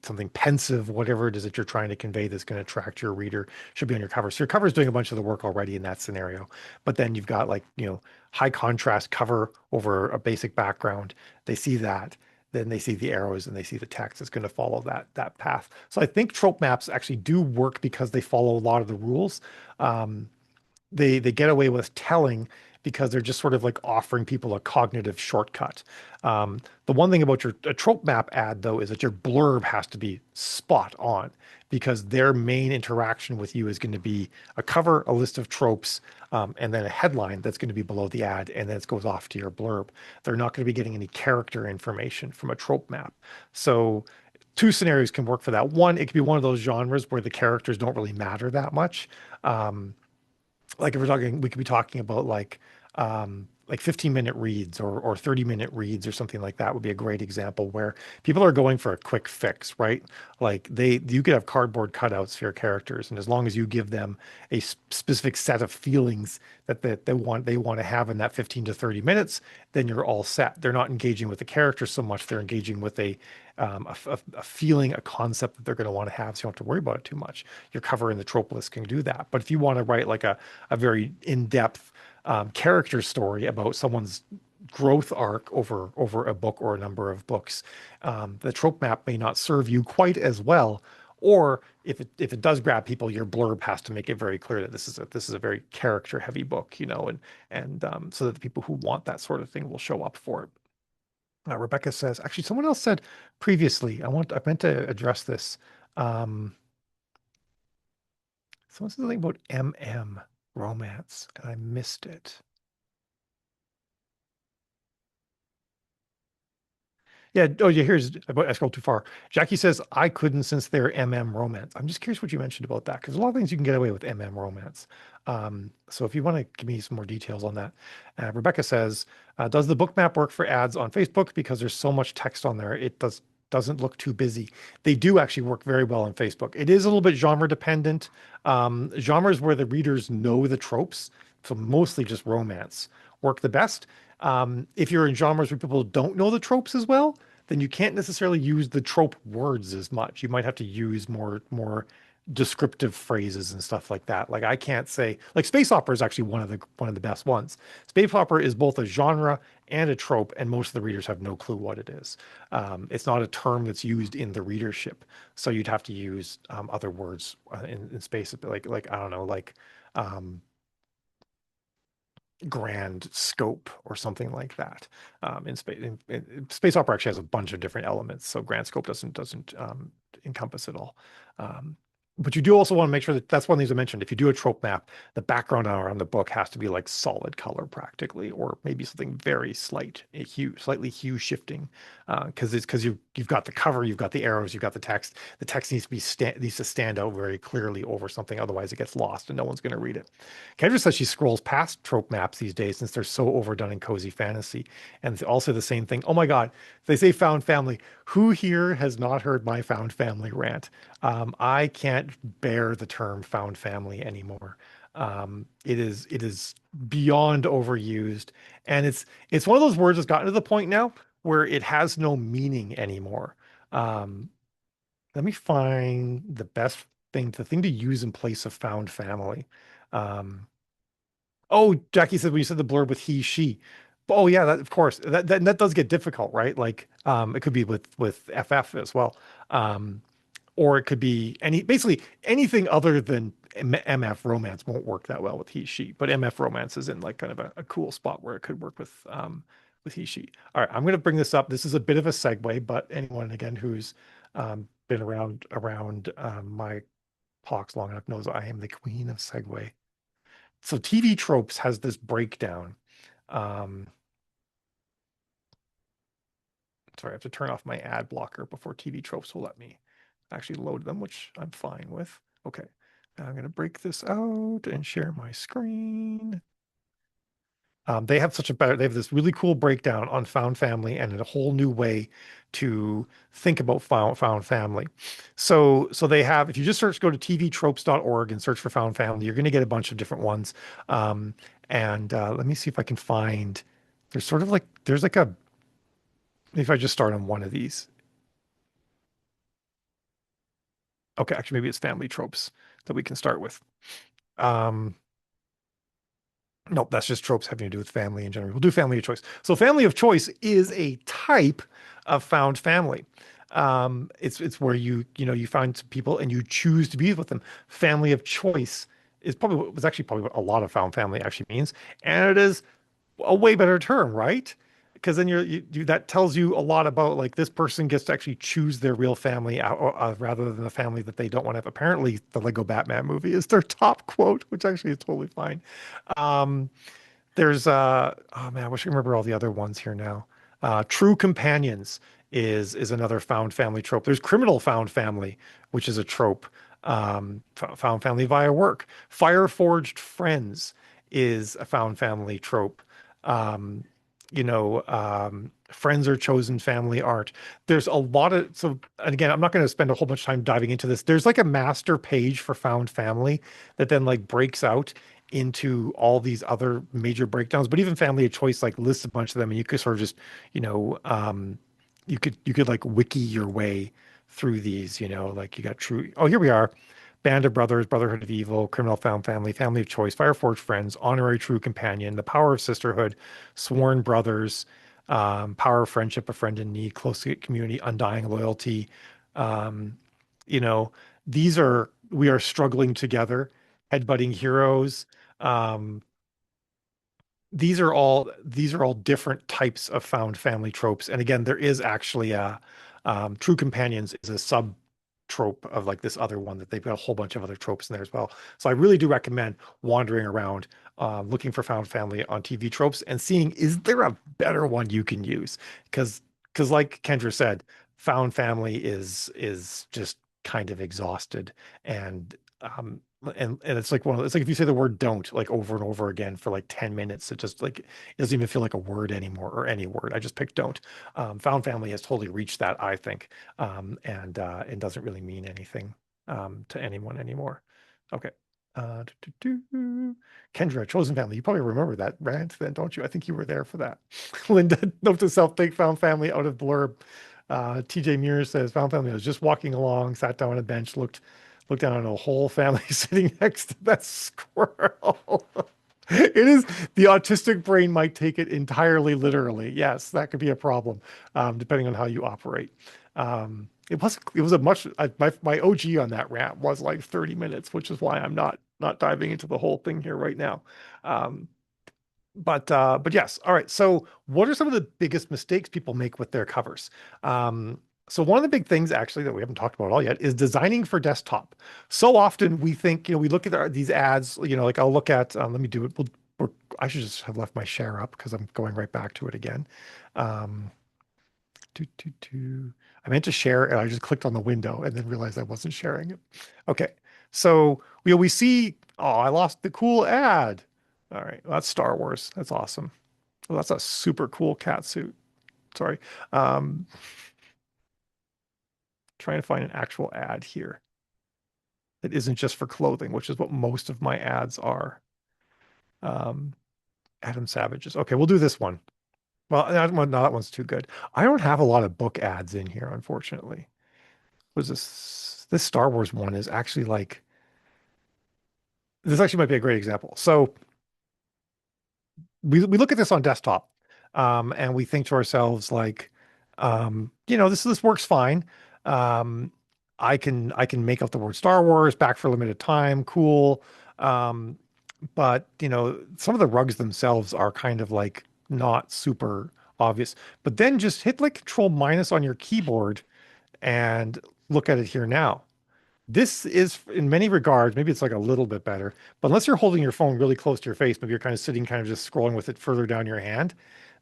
something pensive, whatever it is that you're trying to convey that's going to attract your reader should be on your cover. So your cover is doing a bunch of the work already in that scenario. But then you've got like, high contrast cover over a basic background. They see that. Then they see the arrows and they see the text. It's going to follow that path. So I think trope maps actually do work because they follow a lot of the rules. Um, they get away with telling because they're just sort of like offering people a cognitive shortcut. The one thing about a trope map ad, though, is that your blurb has to be spot on because their main interaction with you is going to be a cover, a list of tropes, and then a headline that's going to be below the ad, and then it goes off to your blurb. They're not going to be getting any character information from a trope map. So two scenarios can work for that. One, it could be one of those genres where the characters don't really matter that much. Like if we're talking, we could be talking about like like 15-minute reads or 30-minute reads or something like that would be a great example where people are going for a quick fix, right? Like you could have cardboard cutouts for your characters, and as long as you give them a specific set of feelings that they want to have in that 15 to 30 minutes, then you're all set. They're not engaging with the character so much; they're engaging with a feeling, a concept that they're going to want to have, so you don't have to worry about it too much. Your cover in the trope list can do that. But if you want to write like a very in-depth character story about someone's growth arc over a book or a number of books, the trope map may not serve you quite as well. Or if it does grab people, your blurb has to make it very clear that this is a very character heavy book, and so that the people who want that sort of thing will show up for it. Rebecca says, actually, someone else said previously, I meant to address this. Um, Someone said something about MM romance, and I missed it. Yeah. Oh, yeah. I scrolled too far. Jackie says, I couldn't since they're MM romance. I'm just curious what you mentioned about that because a lot of things you can get away with MM romance. So if you want to give me some more details on that. Rebecca says, does the book map work for ads on Facebook? Because there's so much text on there, it doesn't look too busy. They do actually work very well on Facebook. It is a little bit genre dependent. Genres where the readers know the tropes, so mostly just romance, work the best. If you're in genres where people don't know the tropes as well, then you can't necessarily use the trope words as much. You might have to use more descriptive phrases and stuff like that. Like I can't say like space opera is actually one of the best ones. Space opera is both a genre and a trope, and most of the readers have no clue what it is. It's not a term that's used in the readership, so you'd have to use other words in space, like I don't know, like um, grand scope or something like that. Space opera actually has a bunch of different elements, so grand scope doesn't encompass it all. Um, but you do also want to make sure that that's one of the things I mentioned. If you do a trope map, the background around the book has to be like solid color practically, or maybe something very slightly hue shifting, because you've got the cover, you've got the arrows, you've got the text. The text needs to stand out very clearly over something, otherwise it gets lost and no one's going to read it. Kendra says she scrolls past trope maps these days since they're so overdone in cozy fantasy. And also the same thing. Oh my God, they say found family. Who here has not heard my found family rant? I can't bear the term found family anymore. It is beyond overused, and it's one of those words that's gotten to the point now where it has no meaning anymore. Um, Let me find the thing to use in place of found family. Um, Oh, Jackie said when you said the blurb with he, she. Oh yeah, that of course. That does get difficult, right? Like it could be with FF as well. Um or it could be basically anything other than MF romance won't work that well with he, she. But MF romance is in like kind of a cool spot where it could work with he, she. All right, I'm gonna bring this up. This is a bit of a segue, but anyone again who's been around my talks long enough knows I am the queen of segue. So TV Tropes has this breakdown. Um, Sorry, I have to turn off my ad blocker before TV Tropes will let me actually load them, which I'm fine with. Okay, now I'm going to break this out and share my screen. They have this really cool breakdown on found family and a whole new way to think about found family. So they have, if you just go to tvtropes.org and search for found family, you're going to get a bunch of different ones. Um, and let me see if I can find, there's like if I just start on one of these. Okay, actually, maybe it's family tropes that we can start with. Um, Nope, that's just tropes having to do with family in general. We'll do family of choice. So family of choice is a type of found family. It's where you find people and you choose to be with them. Family of choice is probably what a lot of found family actually means, and it is a way better term, right? Because then that tells you a lot about like this person gets to actually choose their real family rather than the family that they don't want to have. Apparently, the Lego Batman movie is their top quote, which actually is totally fine. Um, there's oh man, I wish I remember all the other ones here now. True Companions is another found family trope. There's Criminal Found Family, which is a trope. Found family via work. Fire Forged Friends is a found family trope. Um, friends are chosen, family aren't. There's a lot of, so, and again, I'm not going to spend a whole bunch of time diving into this. There's like a master page for found family that then like breaks out into all these other major breakdowns. But even family of choice like lists a bunch of them, and you could sort of just, you know, you could like wiki your way through these, like you got true. Oh, here we are. Band of Brothers, Brotherhood of Evil, Criminal Found Family, Family of Choice, Fireforge Friends, Honorary True Companion, The Power of Sisterhood, Sworn Brothers, Power of Friendship, A Friend in Need, Close Community, Undying Loyalty. Um, you know, we are struggling together, Headbutting Heroes. Um, these are all different types of found family tropes. And again, there is actually a True Companions is a sub trope of like this other one that they've got a whole bunch of other tropes in there as well. So I really do recommend wandering around, looking for found family on TV tropes and seeing is there a better one you can use? Because like Kendra said, found family is just kind of exhausted and and it's like it's like if you say the word don't like over and over again for like 10 minutes, it just like it doesn't even feel like a word anymore or any word. I just picked don't. Found family has totally reached that, I think. And it doesn't really mean anything to anyone anymore. Okay. Kendra, Chosen Family. You probably remember that rant then, don't you? I think you were there for that. Linda, note to self, take Found Family out of blurb. TJ Muir says, Found Family, I was just walking along, sat down on a bench, looked down on a whole family sitting next to that squirrel. It is the autistic brain might take it entirely literally. Yes, that could be a problem, depending on how you operate. It was a much my OG on that rant was like 30 minutes, which is why I'm not diving into the whole thing here right now. Um, but yes, all right. So what are some of the biggest mistakes people make with their covers? So one of the big things actually that we haven't talked about all yet is designing for desktop. So often we think, we look at these ads, like I'll look at, let me do it. I should just have left my share up because I'm going right back to it again. Um, I meant to share and I just clicked on the window and then realized I wasn't sharing it. Okay. So we see, oh, I lost the cool ad. All right. Well, that's Star Wars. That's awesome. Well, that's a super cool cat suit. Sorry. Um, trying to find an actual ad here that isn't just for clothing, which is what most of my ads are. Um, Adam Savage's. Okay, we'll do this one. Well, no, that one's too good. I don't have a lot of book ads in here, unfortunately. Was this Star Wars one is actually like this actually might be a great example. So we look at this on desktop, and we think to ourselves like, this works fine. Um, I can make out the word Star Wars back for a limited time, cool. Um, but some of the rugs themselves are kind of like not super obvious. But then just hit like Control minus on your keyboard and look at it here now. This is, in many regards, maybe it's like a little bit better, but unless you're holding your phone really close to your face, maybe you're kind of sitting, kind of just scrolling with it further down your hand.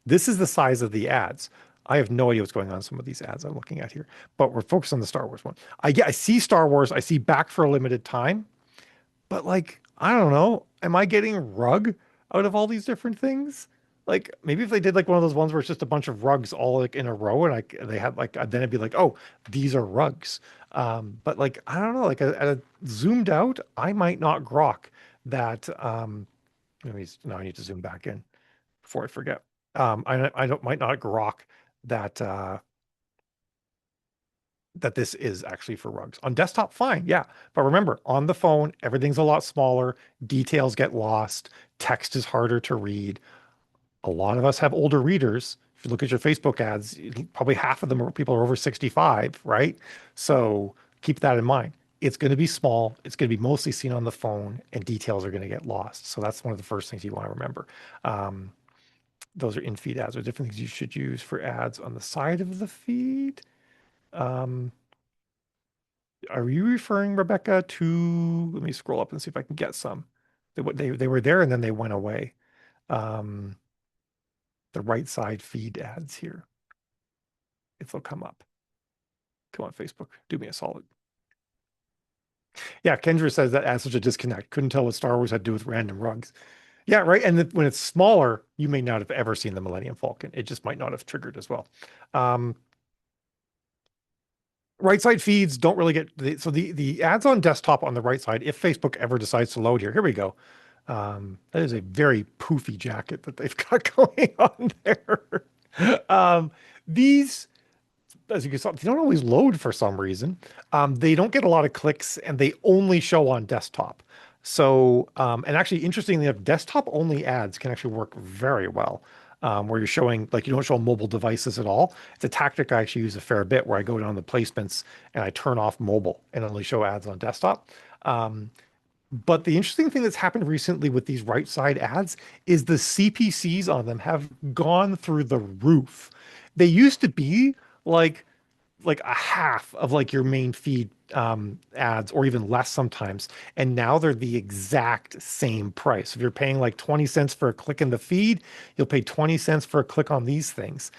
This is the size of the ads. I have no idea what's going on in some of these ads I'm looking at here, but we're focused on the Star Wars one. I see Star Wars. I see back for a limited time, but like, I don't know. Am I getting rug out of all these different things? Like maybe if they did like one of those ones where it's just a bunch of rugs all like in a row and like they had like then it'd be like, oh, these are rugs. But like I don't know, like at a zoomed out, I might not grok that. Anyways, now I need to zoom back in before I forget. I don't might not grok that that this is actually for rugs. On desktop, fine, yeah. But remember, on the phone, everything's a lot smaller, details get lost, text is harder to read. A lot of us have older readers. If you look at your Facebook ads, probably half of them are people are over 65, right? So keep that in mind. It's going to be small, it's going to be mostly seen on the phone, and details are going to get lost. So that's one of the first things you want to remember. Um, those are in-feed ads. Or different things you should use for ads on the side of the feed. Um, Are you referring, Rebecca, to, let me scroll up and see if I can get some. They were there and then they went away. Um, the right side feed ads here, if they'll come up. Come on, Facebook, do me a solid. Yeah, Kendra says that adds such a disconnect. Couldn't tell what Star Wars had to do with random rugs. Yeah, right. And when it's smaller, you may not have ever seen the Millennium Falcon. It just might not have triggered as well. Um, right side feeds don't really get so the ads on desktop on the right side, if Facebook ever decides to load here we go. That is a very poofy jacket that they've got going on there. um, these, as you can see, they don't always load for some reason. They don't get a lot of clicks and they only show on desktop. So, and actually, interestingly enough, desktop only ads can actually work very well. Where you're showing, like, you don't show mobile devices at all. It's a tactic I actually use a fair bit where I go down the placements and I turn off mobile and only show ads on desktop. But the interesting thing that's happened recently with these right side ads is the CPCs on them have gone through the roof. They used to be like like a half of like your main feed ads or even less sometimes. And now they're the exact same price. If you're paying like 20 cents for a click in the feed, you'll pay 20 cents for a click on these things.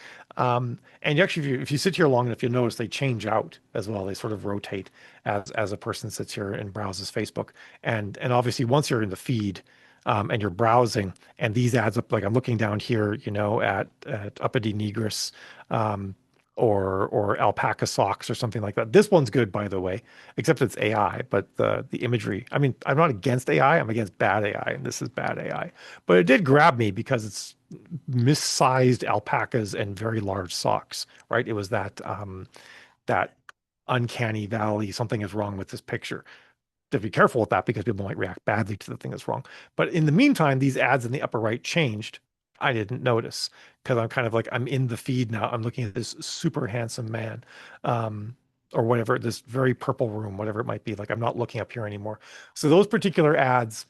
And actually, if you sit here long enough, you'll notice they change out as well. They sort of rotate as a person sits here and browses Facebook. And obviously, once you're in the feed, and you're browsing, and these ads up, like I'm looking down here, at Uppity Negris, um, or alpaca socks or something like that. This one's good, by the way, except it's AI, but the imagery. I mean, I'm not against AI. I'm against bad AI, and this is bad AI. But it did grab me because it's missized alpacas and very large socks, right? It was that uncanny valley. Something is wrong with this picture. To be careful with that because people might react badly to the thing that's wrong. But in the meantime, these ads in the upper right changed. I didn't notice because I'm kind of like I'm in the feed now. I'm looking at this super handsome man, um, or whatever, this very purple room, whatever it might be. Like I'm not looking up here anymore. So those particular ads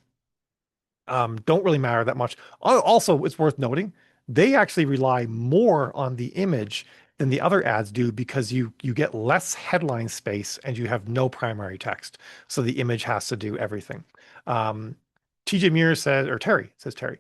don't really matter that much. Also, it's worth noting they actually rely more on the image than the other ads do because you get less headline space and you have no primary text. So the image has to do everything. Um, TJ Muir said, or Terry says Terry,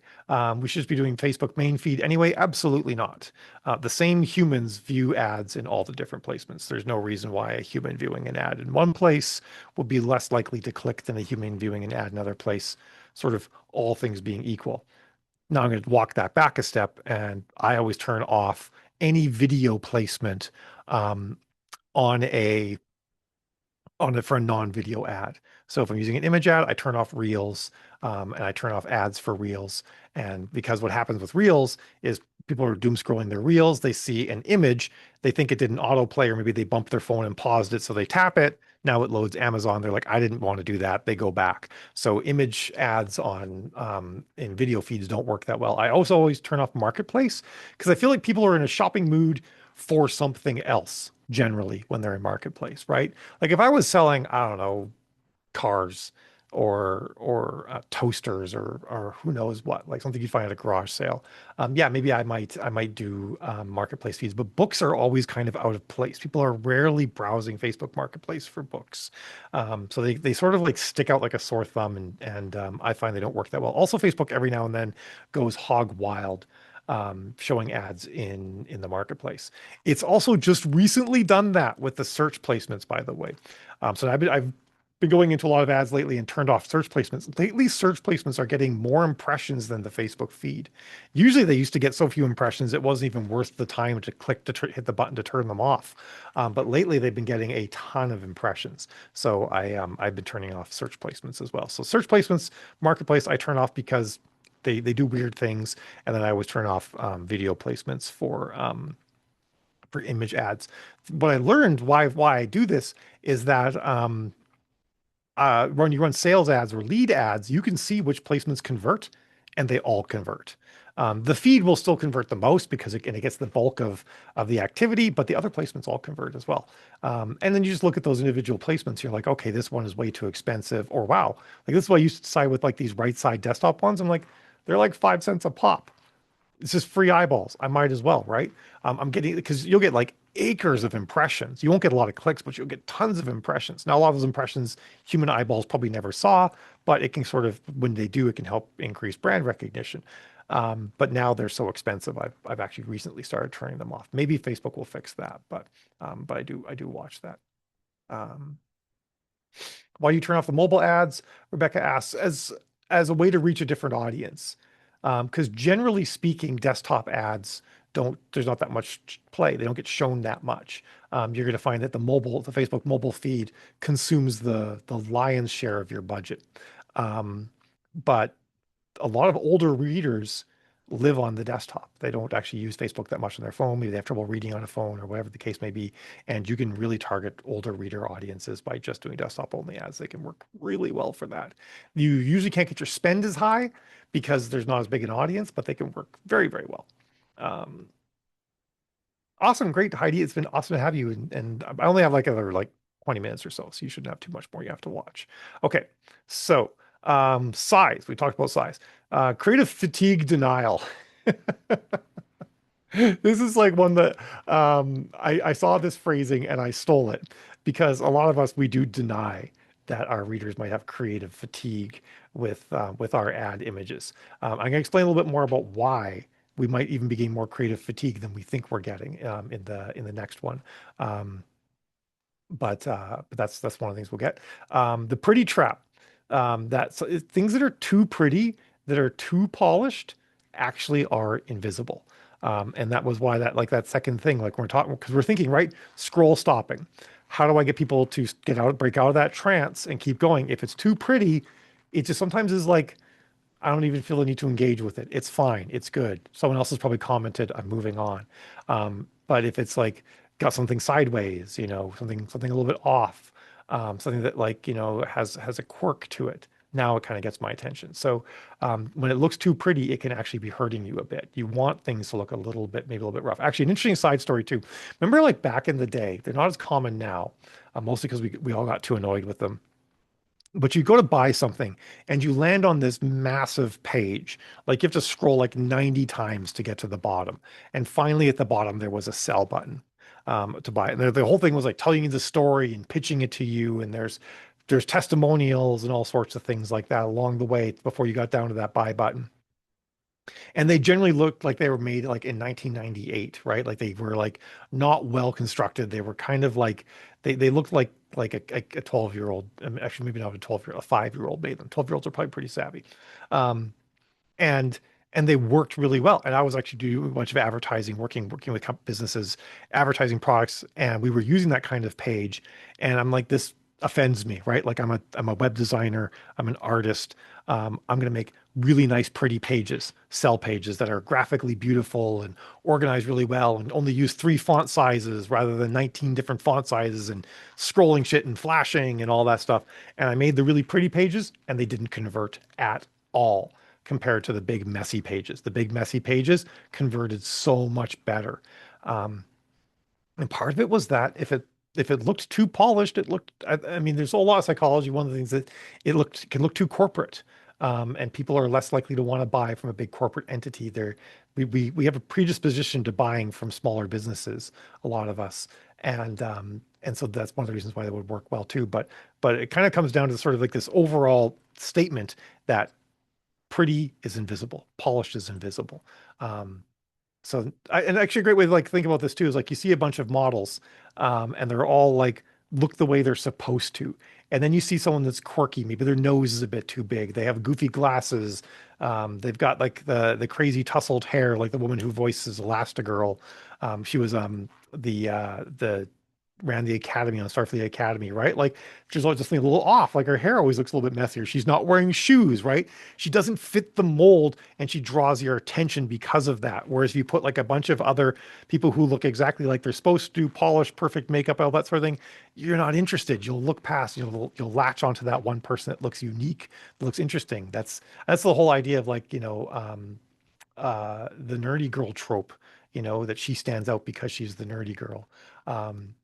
we should just be doing Facebook main feed anyway. Absolutely not. The same humans view ads in all the different placements. There's no reason why a human viewing an ad in one place will be less likely to click than a human viewing an ad in another place, sort of all things being equal. Now I'm going to walk that back a step, and I always turn off any video placement um, on a on it for a non-video ad. So if I'm using an image ad, I turn off Reels, and I turn off ads for Reels. And because what happens with Reels is people are doom scrolling their Reels, they see an image, they think it did an autoplay, or maybe they bumped their phone and paused it, so they tap it. Now it loads Amazon. They're like, I didn't want to do that. They go back. So image ads on in video feeds don't work that well. I also always turn off Marketplace because I feel like people are in a shopping mood for something else generally when they're in Marketplace, right? Like if I was selling, I don't know, cars or toasters or who knows what, like something you'd find at a garage sale. Yeah, maybe I might do marketplace feeds, but books are always kind of out of place. People are rarely browsing Facebook Marketplace for books, so they sort of like stick out like a sore thumb, and I find they don't work that well. Also, Facebook every now and then goes hog wild. Showing ads in the marketplace. It's also just recently done that with the search placements, by the way. So I've been going into a lot of ads lately and turned off search placements. Lately, search placements are getting more impressions than the Facebook feed. Usually, they used to get so few impressions it wasn't even worth the time to click to hit the button to turn them off. But lately, they've been getting a ton of impressions. So I've been turning off search placements as well. So search placements, marketplace, I turn off because they do weird things, and then I always turn off video placements for image ads. What I learned why I do this is that when you run sales ads or lead ads, you can see which placements convert, and they all convert. The feed will still convert the most because it gets the bulk of the activity, but the other placements all convert as well. And then you just look at those individual placements. You're like, okay, this one is way too expensive, or wow, like this is what I used to decide with like these right side desktop ones. I'm like, they're like 5 cents a pop. It's just free eyeballs. I might as well, right? I'm getting because you'll get like acres of impressions. You won't get a lot of clicks, but you'll get tons of impressions. Now, a lot of those impressions, human eyeballs probably never saw, but it can sort of, when they do, it can help increase brand recognition. But now they're so expensive. I've actually recently started turning them off. Maybe Facebook will fix that, but I do watch that. Um, why do you turn off the mobile ads? Rebecca asks, as a way to reach a different audience. Because generally speaking, desktop ads don't, there's not that much play. They don't get shown that much. You're going to find that the Facebook mobile feed consumes the lion's share of your budget. Um, but a lot of older readers live on the desktop. They don't actually use Facebook that much on their phone. Maybe they have trouble reading on a phone or whatever the case may be. And you can really target older reader audiences by just doing desktop only ads. They can work really well for that. You usually can't get your spend as high because there's not as big an audience, but they can work very, very well. Um, awesome. Great, Heidi. It's been awesome to have you. And I only have like another like 20 minutes or so you shouldn't have too much more you have to watch. Okay. So, size. We talked about size. Creative fatigue denial. This is like one that I saw this phrasing and I stole it because a lot of us we do deny that our readers might have creative fatigue with our ad images. I'm going to explain a little bit more about why we might even be getting more creative fatigue than we think we're getting in the next one. Um, but that's one of the things we'll get. The pretty trap. Things that are too pretty, that are too polished, actually are invisible. And that was why that second thing, like we're talking, because we're thinking, right, scroll stopping. How do I get people to break out of that trance and keep going? If it's too pretty, it just sometimes is like, I don't even feel the need to engage with it. It's fine. It's good. Someone else has probably commented, I'm moving on. But if it's like got something sideways, something a little bit off, something that like, has a quirk to it, now it kind of gets my attention. So when it looks too pretty, it can actually be hurting you a bit. You want things to look a little bit, maybe a little bit rough. Actually, an interesting side story too. Remember like back in the day, they're not as common now, mostly because we all got too annoyed with them, but you go to buy something and you land on this massive page. Like you have to scroll like 90 times to get to the bottom. And finally at the bottom, there was a sell button to buy it. And the whole thing was like telling you the story and pitching it to you. And there's testimonials and all sorts of things like that along the way before you got down to that buy button. And they generally looked like they were made like in 1998, right? Like they were like not well constructed. They were kind of like they looked like a 12-year-old. Actually, maybe not a 12-year-old, a 5-year-old made them. 12-year-olds are probably pretty savvy. Um, and and they worked really well. And I was actually doing a bunch of advertising, working with businesses, advertising products, and we were using that kind of page. And I'm like, this offends me, right? Like I'm a web designer, I'm an artist. I'm going to make really nice, pretty pages, sell pages that are graphically beautiful and organized really well, and only use 3 font sizes rather than 19 different font sizes and scrolling shit and flashing and all that stuff. And I made the really pretty pages, and they didn't convert at all compared to the big messy pages. The big messy pages converted so much better. Um, and part of it was that if it looked too polished, it looked, I mean, there's a lot of psychology. One of the things that can look too corporate. And people are less likely to want to buy from a big corporate entity. We have a predisposition to buying from smaller businesses, a lot of us. And so that's one of the reasons why that would work well too. But it kind of comes down to sort of like this overall statement that pretty is invisible, polished is invisible. Um, and actually a great way to like think about this too is like you see a bunch of models, and they're all like look the way they're supposed to. And then you see someone that's quirky, maybe their nose is a bit too big. They have goofy glasses. They've got like the crazy tousled hair, like the woman who voices Elastigirl. She was the ran the academy on Starfleet Academy, right? Like she's always just a little off. Like her hair always looks a little bit messier. She's not wearing shoes, right? She doesn't fit the mold, and she draws your attention because of that. Whereas if you put like a bunch of other people who look exactly like they're supposed to, polished, perfect makeup, all that sort of thing, you're not interested. You'll look past. You'll latch onto that one person that looks unique, that looks interesting. That's the whole idea of like the nerdy girl trope. That she stands out because she's the nerdy girl. Um,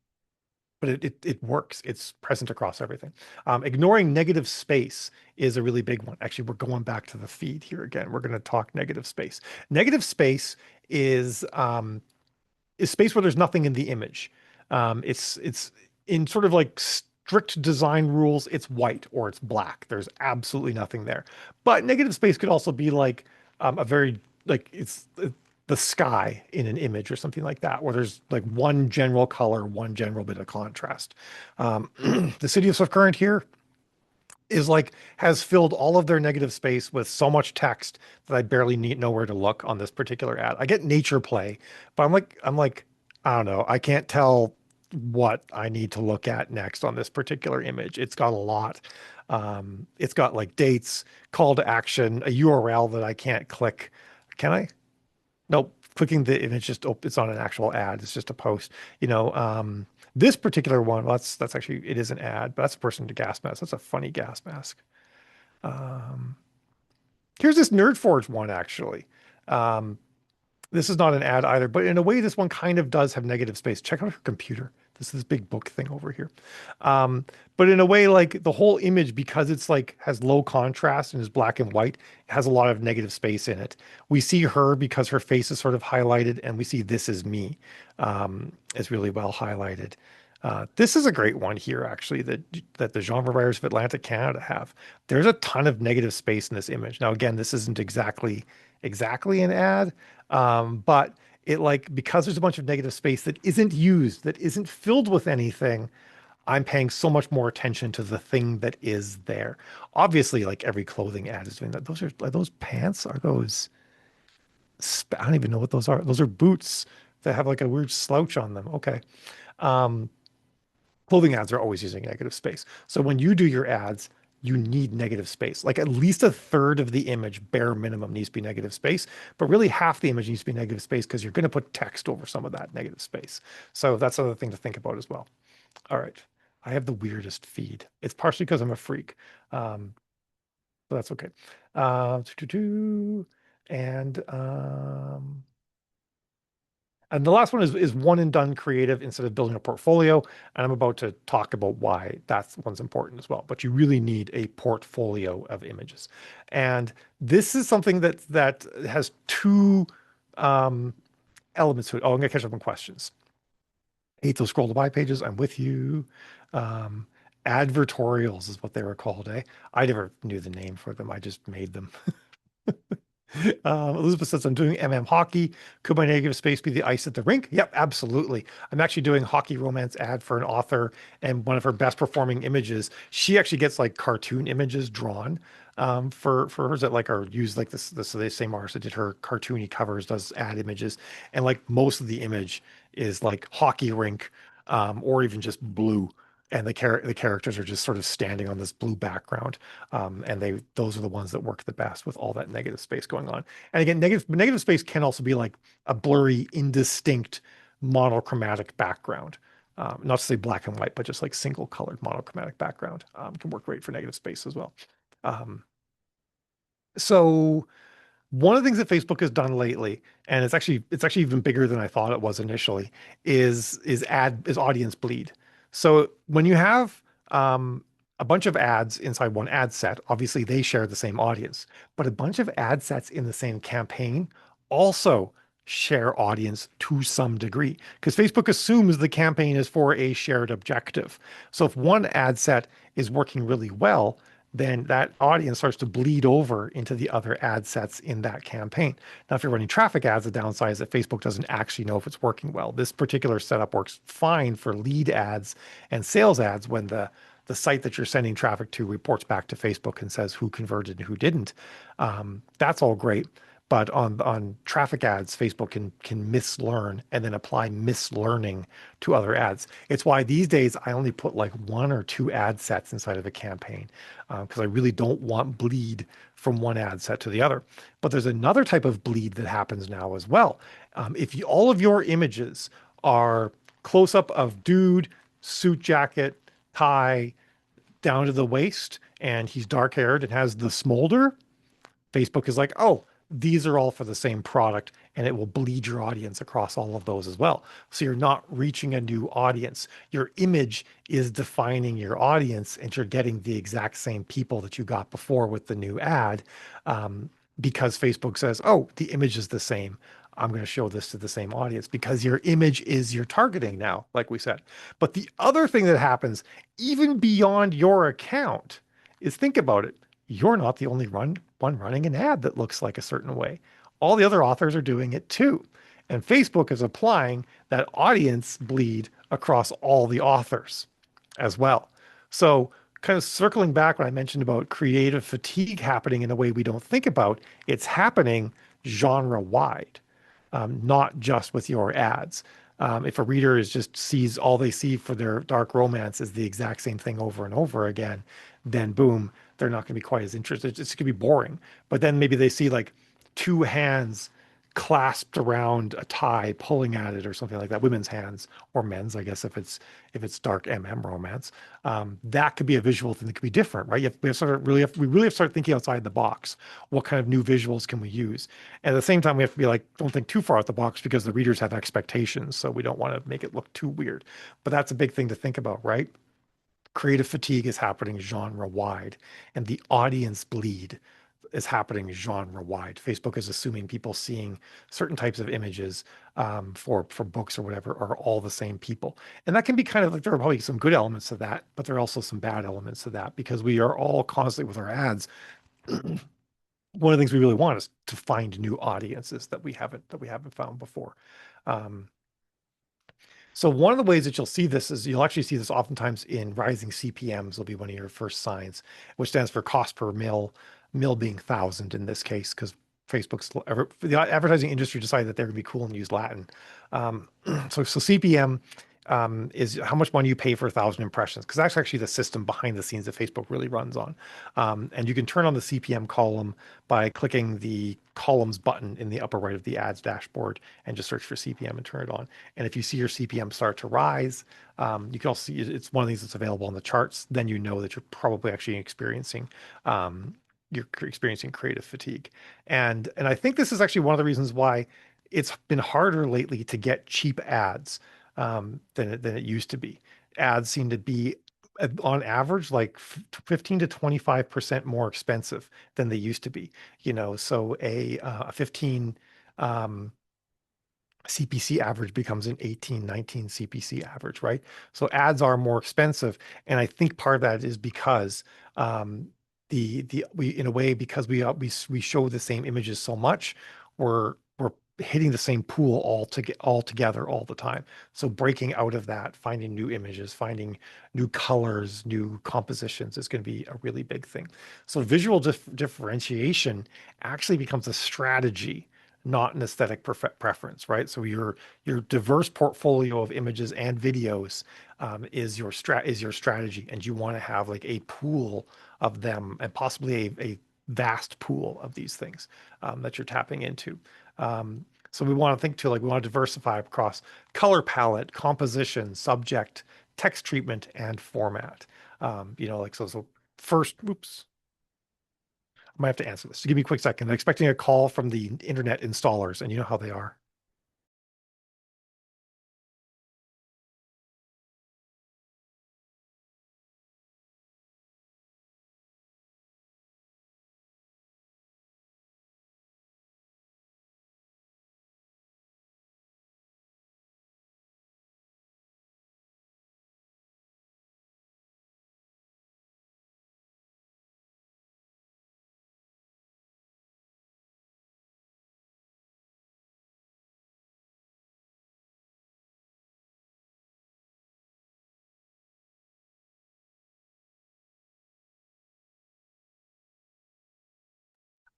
but it works. It's present across everything. Ignoring negative space is a really big one. Actually, we're going back to the feed here again. We're going to talk negative space. Negative space is space where there's nothing in the image. It's in sort of like strict design rules. It's white or it's black. There's absolutely nothing there. But negative space could also be like a very like it's the sky in an image or something like that, where there's like one general color, one general bit of contrast. The city of Swift Current here, is like has filled all of their negative space with so much text that I barely need know where to look on this particular ad. I get nature play, but I'm like, I don't know. I can't tell what I need to look at next on this particular image. It's got a lot. It's got like dates, call to action, a URL that I can't click. Can I? Nope. Clicking the image just it's on an actual ad. It's just a post. You know, this particular one, well, that's actually it is an ad, but that's a person to gas mask. That's a funny gas mask. Um, Here's this Nerdforge one actually. Um, this is not an ad either, but in a way, this one kind of does have negative space. Check out her computer. This big book thing over here. Um, but in a way, like the whole image, because it's like has low contrast and is black and white, has a lot of negative space in it. We see her because her face is sort of highlighted, and we see "This is me" is really well highlighted. This is a great one here, actually, that the genre writers of Atlantic Canada have. There's a ton of negative space in this image. Now, again, this isn't exactly an ad, but it like because there's a bunch of negative space that isn't used, that isn't filled with anything, I'm paying so much more attention to the thing that is there. Obviously, like every clothing ad is doing that. Are those pants? Are those I don't even know what those are. Those are boots that have like a weird slouch on them. Okay. Um, Clothing ads are always using negative space. So when you do your ads, you need negative space. Like at least a third of the image, bare minimum, needs to be negative space, but really half the image needs to be negative space because you're going to put text over some of that negative space. So that's another thing to think about as well. All right. I have the weirdest feed. It's partially because I'm a freak, um, but that's okay. And and the last one is one and done creative instead of building a portfolio. And I'm about to talk about why that one's important as well. But you really need a portfolio of images. And this is something that has two um, elements to it. Oh, I'm gonna catch up on questions. Hate those scroll to buy pages. I'm with you. Um, Advertorials is what they were called, eh? I never knew the name for them. I just made them. Elizabeth says, I'm doing hockey. Could my negative space be the ice at the rink? Yep, absolutely. I'm actually doing hockey romance ad for an author, and one of her best performing images, she actually gets like cartoon images drawn for hers that like are used like this the same artist that did her cartoony covers does ad images, and like most of the image is like hockey rink or even just blue. And the characters are just sort of standing on this blue background, and those are the ones that work the best with all that negative space going on. And again, negative space can also be like a blurry, indistinct, monochromatic background. Not to say black and white, but just like single colored monochromatic background can work great for negative space as well. Um, so one of the things that Facebook has done lately, and it's actually even bigger than I thought it was initially, is audience bleed. So when you have a bunch of ads inside one ad set, obviously they share the same audience, but a bunch of ad sets in the same campaign also share audience to some degree because Facebook assumes the campaign is for a shared objective. So if one ad set is working really well, then that audience starts to bleed over into the other ad sets in that campaign. Now, if you're running traffic ads, the downside is that Facebook doesn't actually know if it's working well. This particular setup works fine for lead ads and sales ads when the site that you're sending traffic to reports back to Facebook and says who converted and who didn't. That's all great. But on traffic ads, Facebook can mislearn and then apply mislearning to other ads. It's why these days I only put like one or two ad sets inside of a campaign because I really don't want bleed from one ad set to the other. But there's another type of bleed that happens now as well. If all of your images are close up of dude, suit jacket, tie down to the waist, and he's dark haired and has the smolder, Facebook is like, oh, these are all for the same product, and it will bleed your audience across all of those as well. So you're not reaching a new audience. Your image is defining your audience, and you're getting the exact same people that you got before with the new ad because Facebook says, oh, the image is the same. I'm going to show this to the same audience because your image is your targeting now, like we said. But the other thing that happens, even beyond your account, is think about it. You're not the only one running an ad that looks like a certain way. All the other authors are doing it too. And Facebook is applying that audience bleed across all the authors as well. So kind of circling back when I mentioned about creative fatigue happening in a way we don't think about, it's happening genre wide, not just with your ads. If a reader is just sees all they see for their dark romance is the exact same thing over and over again, then boom, they're not going to be quite as interested. It's going to be boring. But then maybe they see like two hands clasped around a tie pulling at it or something like that, women's hands or men's, I guess, if it's dark romance. That could be a visual thing that could be different, right? We have sort of we really have to start thinking outside the box. What kind of new visuals can we use? And at the same time, we have to be like, don't think too far out the box because the readers have expectations, so we don't want to make it look too weird. But that's a big thing to think about, right? Creative fatigue is happening genre wide, and the audience bleed is happening genre wide. Facebook is assuming people seeing certain types of images for books or whatever are all the same people, and that can be kind of like there are probably some good elements to that, but there are also some bad elements to that because we are all constantly with our ads. One of the things we really want is to find new audiences that we haven't found before. Um, so one of the ways that you'll see this is you'll actually see this oftentimes in rising CPMs will be one of your first signs, which stands for cost per mil being thousand in this case, because the advertising industry decided that they're going to be cool and use Latin. So CPM is how much money you pay for 1,000 impressions, because that's actually the system behind the scenes that Facebook really runs on. And you can turn on the CPM column by clicking the columns button in the upper right of the ads dashboard and just search for CPM and turn it on. And if you see your CPM start to rise, you can also see it's one of these that's available on the charts. Then you know that you're probably actually experiencing creative fatigue. And I think this is actually one of the reasons why it's been harder lately to get cheap ads than it used to be. Ads seem to be on average like 15 to 25% more expensive than they used to be. So a 15 um, CPC average becomes an 18, 19 CPC average, right? So ads are more expensive, and I think part of that is because the we in a way because we show the same images so much, we're hitting the same pool all together all the time. So breaking out of that, finding new images, finding new colors, new compositions is going to be a really big thing. So visual differentiation actually becomes a strategy, not an aesthetic preference, right? So your diverse portfolio of images and videos is your strategy, and you want to have like a pool of them and possibly a vast pool of these things that you're tapping into. So we want to think too, like we want to diversify across color palette, composition, subject, text treatment, and format. Like so first, oops. I might have to answer this. So give me a quick second. I'm expecting a call from the internet installers, and you know how they are.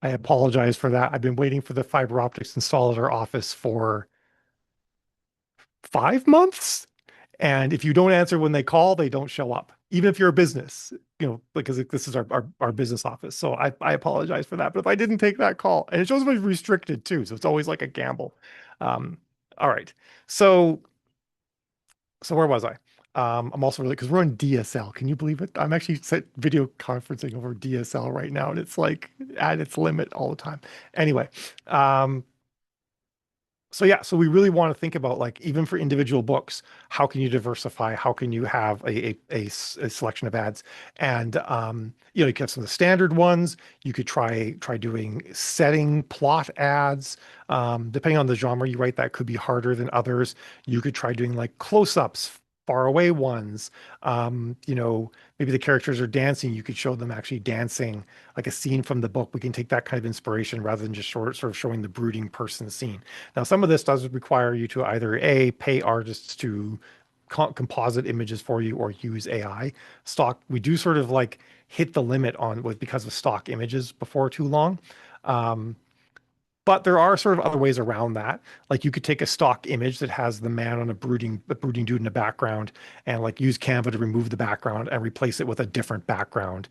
I apologize for that. I've been waiting for the fiber optics installer at our office for 5 months. And if you don't answer when they call, they don't show up, even if you're a business, because this is our business office. So I apologize for that. But if I didn't take that call, and it shows me restricted too, so it's always like a gamble. Um, all right. So where was I? I'm also really because we're on DSL. Can you believe it? I'm actually video conferencing over DSL right now, and it's like at its limit all the time. Anyway, um, so yeah, so we really want to think about like even for individual books, how can you diversify? How can you have a selection of ads? And you can have some of the standard ones. You could try doing setting plot ads. Depending on the genre you write, that could be harder than others. You could try doing like close-ups, far away ones. Maybe the characters are dancing. You could show them actually dancing, like a scene from the book. We can take that kind of inspiration rather than just sort of showing the brooding person scene. Now, some of this does require you to either A, pay artists to composite images for you or use AI. Stock, we do sort of like hit the limit on with because of stock images before too long. Um, but there are sort of other ways around that. Like you could take a stock image that has the man on a brooding dude in the background, and like use Canva to remove the background and replace it with a different background.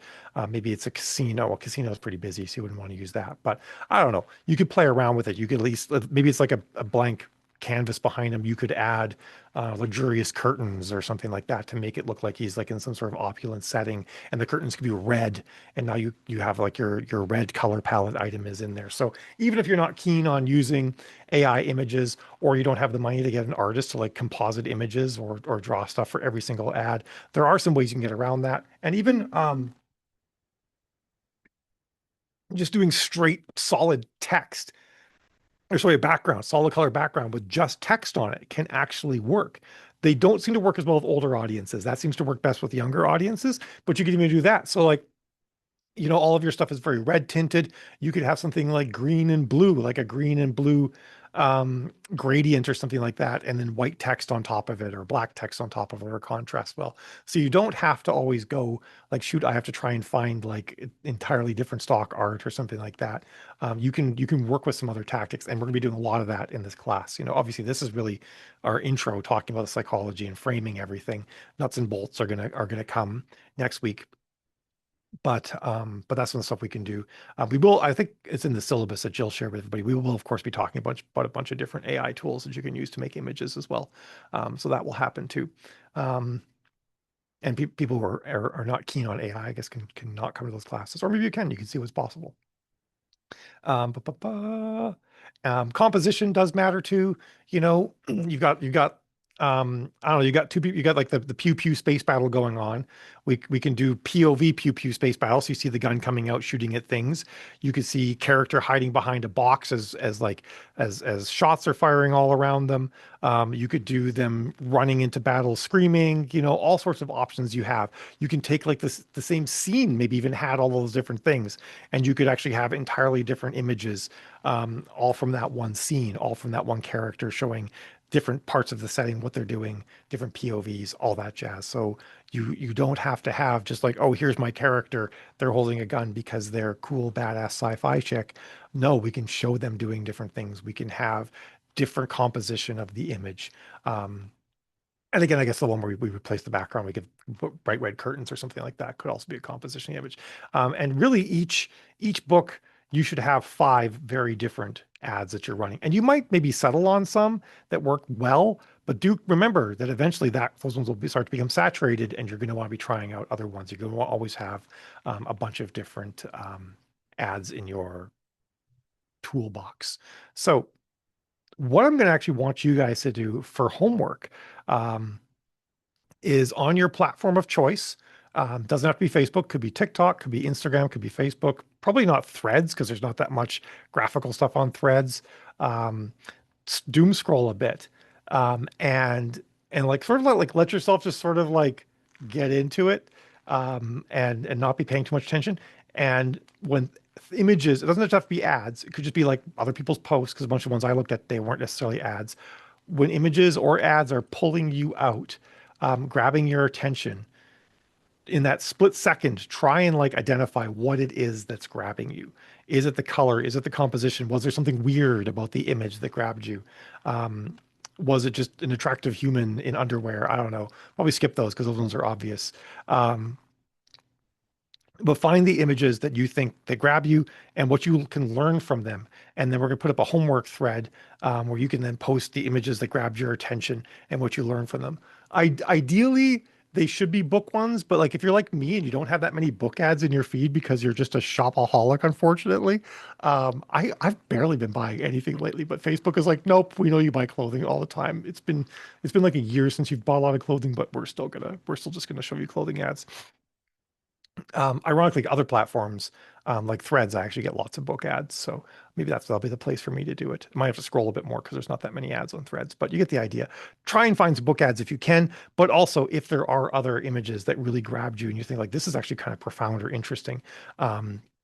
Maybe it's a casino. Well, casino is pretty busy, so you wouldn't want to use that. But I don't know. You could play around with it. You could at least maybe it's like a blank canvas behind him. You could add luxurious curtains or something like that to make it look like he's like in some sort of opulent setting, and the curtains could be red, and now you have like your red color palette item is in there. So even if you're not keen on using AI images, or you don't have the money to get an artist to like composite images or draw stuff for every single ad, there are some ways you can get around that. And even just doing straight solid text, or sorry, a background, solid color background with just text on it can actually work. They don't seem to work as well with older audiences. That seems to work best with younger audiences, but you can even do that. So like, all of your stuff is very red tinted. You could have something like green and blue, like a green and blue gradient or something like that, and then white text on top of it or black text on top of it or contrast well. So you don't have to always go like, shoot, I have to try and find like entirely different stock art or something like that. You can work with some other tactics, and we're gonna be doing a lot of that in this class. Obviously this is really our intro talking about the psychology and framing everything. Nuts and bolts are gonna come next week. But that's some of the stuff we can do. We will, I think it's in the syllabus that Jill shared with everybody. We will, of course, be talking about a bunch of different AI tools that you can use to make images as well. So that will happen too. Um, and people who are not keen on AI, I guess, can not come to those classes, or maybe you can see what's possible. Um, ba, ba, ba. Composition does matter too. You've got I don't know, you got two people, you got like the pew pew space battle going on. We can do POV pew pew space battle. So you see the gun coming out shooting at things. You could see character hiding behind a box as shots are firing all around them. You could do them running into battle screaming, all sorts of options you have. You can take like the same scene, maybe even had all those different things, and you could actually have entirely different images, all from that one scene, all from that one character, showing different parts of the setting, what they're doing, different POVs, all that jazz. So you don't have to have just like, oh, here's my character, they're holding a gun because they're cool, badass sci-fi chick. No, we can show them doing different things. We can have different composition of the image. And again, I guess the one where we replace the background, we could put bright red curtains or something like that could also be a composition image. And really each book, you should have 5 very different ads that you're running. And you might maybe settle on some that work well, but do remember that eventually those ones will start to become saturated, and you're going to want to be trying out other ones. You're going to always have a bunch of different ads in your toolbox. So what I'm going to actually want you guys to do for homework, um, is on your platform of choice. Doesn't have to be Facebook, could be TikTok, could be Instagram, could be Facebook. Probably not Threads because there's not that much graphical stuff on Threads. Um, doom scroll a bit, and like sort of let yourself just sort of like get into it, and not be paying too much attention. And when images, it doesn't have to be ads. It could just be like other people's posts, because a bunch of ones I looked at, they weren't necessarily ads. When images or ads are pulling you out, grabbing your attention in that split second, try and like identify what it is that's grabbing you. Is it the color? Is it the composition? Was there something weird about the image that grabbed you? Was it just an attractive human in underwear? I don't know. Probably skip those because those ones are obvious. Um, but find the images that you think that grab you and what you can learn from them. And then we're going to put up a homework thread, where you can then post the images that grabbed your attention and what you learn from them. Ideally, they should be book ones, but like if you're like me and you don't have that many book ads in your feed because you're just a shopaholic, unfortunately, I've barely been buying anything lately. But Facebook is like, nope, we know you buy clothing all the time. It's been like a year since you've bought a lot of clothing, but we're still just gonna show you clothing ads. Ironically, other platforms, like Threads, I actually get lots of book ads. So maybe that'll be the place for me to do it. I might have to scroll a bit more because there's not that many ads on Threads, but you get the idea. Try and find some book ads if you can, but also if there are other images that really grabbed you and you think like this is actually kind of profound or interesting,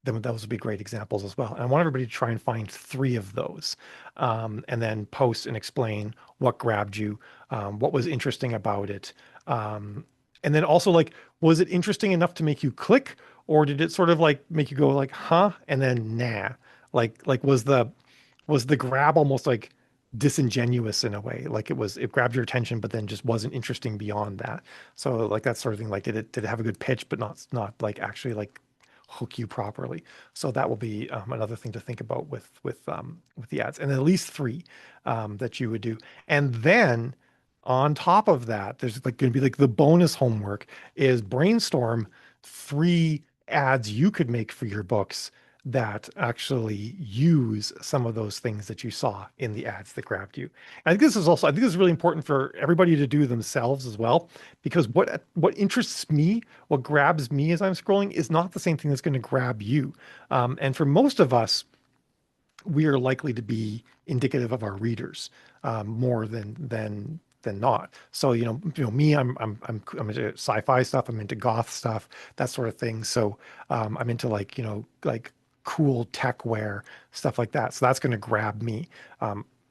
then those would be great examples as well. And I want everybody to try and find three of those, and then post and explain what grabbed you, what was interesting about it, um, and then also like, was it interesting enough to make you click, or did it sort of like make you go like, huh, and then nah, like was the grab almost like disingenuous in a way, like it grabbed your attention, but then just wasn't interesting beyond that. So like that sort of thing, like did it have a good pitch, but not like actually like hook you properly. So that will be another thing to think about with the ads, and at least three that you would do. And then on top of that, there's like going to be like the bonus homework is brainstorm three ads you could make for your books that actually use some of those things that you saw in the ads that grabbed you. And I think this is really important for everybody to do themselves as well, because what interests me, what grabs me as I'm scrolling is not the same thing that's going to grab you. And for most of us, we are likely to be indicative of our readers more than not. So me, I'm into sci-fi stuff. I'm into goth stuff, that sort of thing. So I'm into like like cool tech wear stuff like that. So that's going to grab me.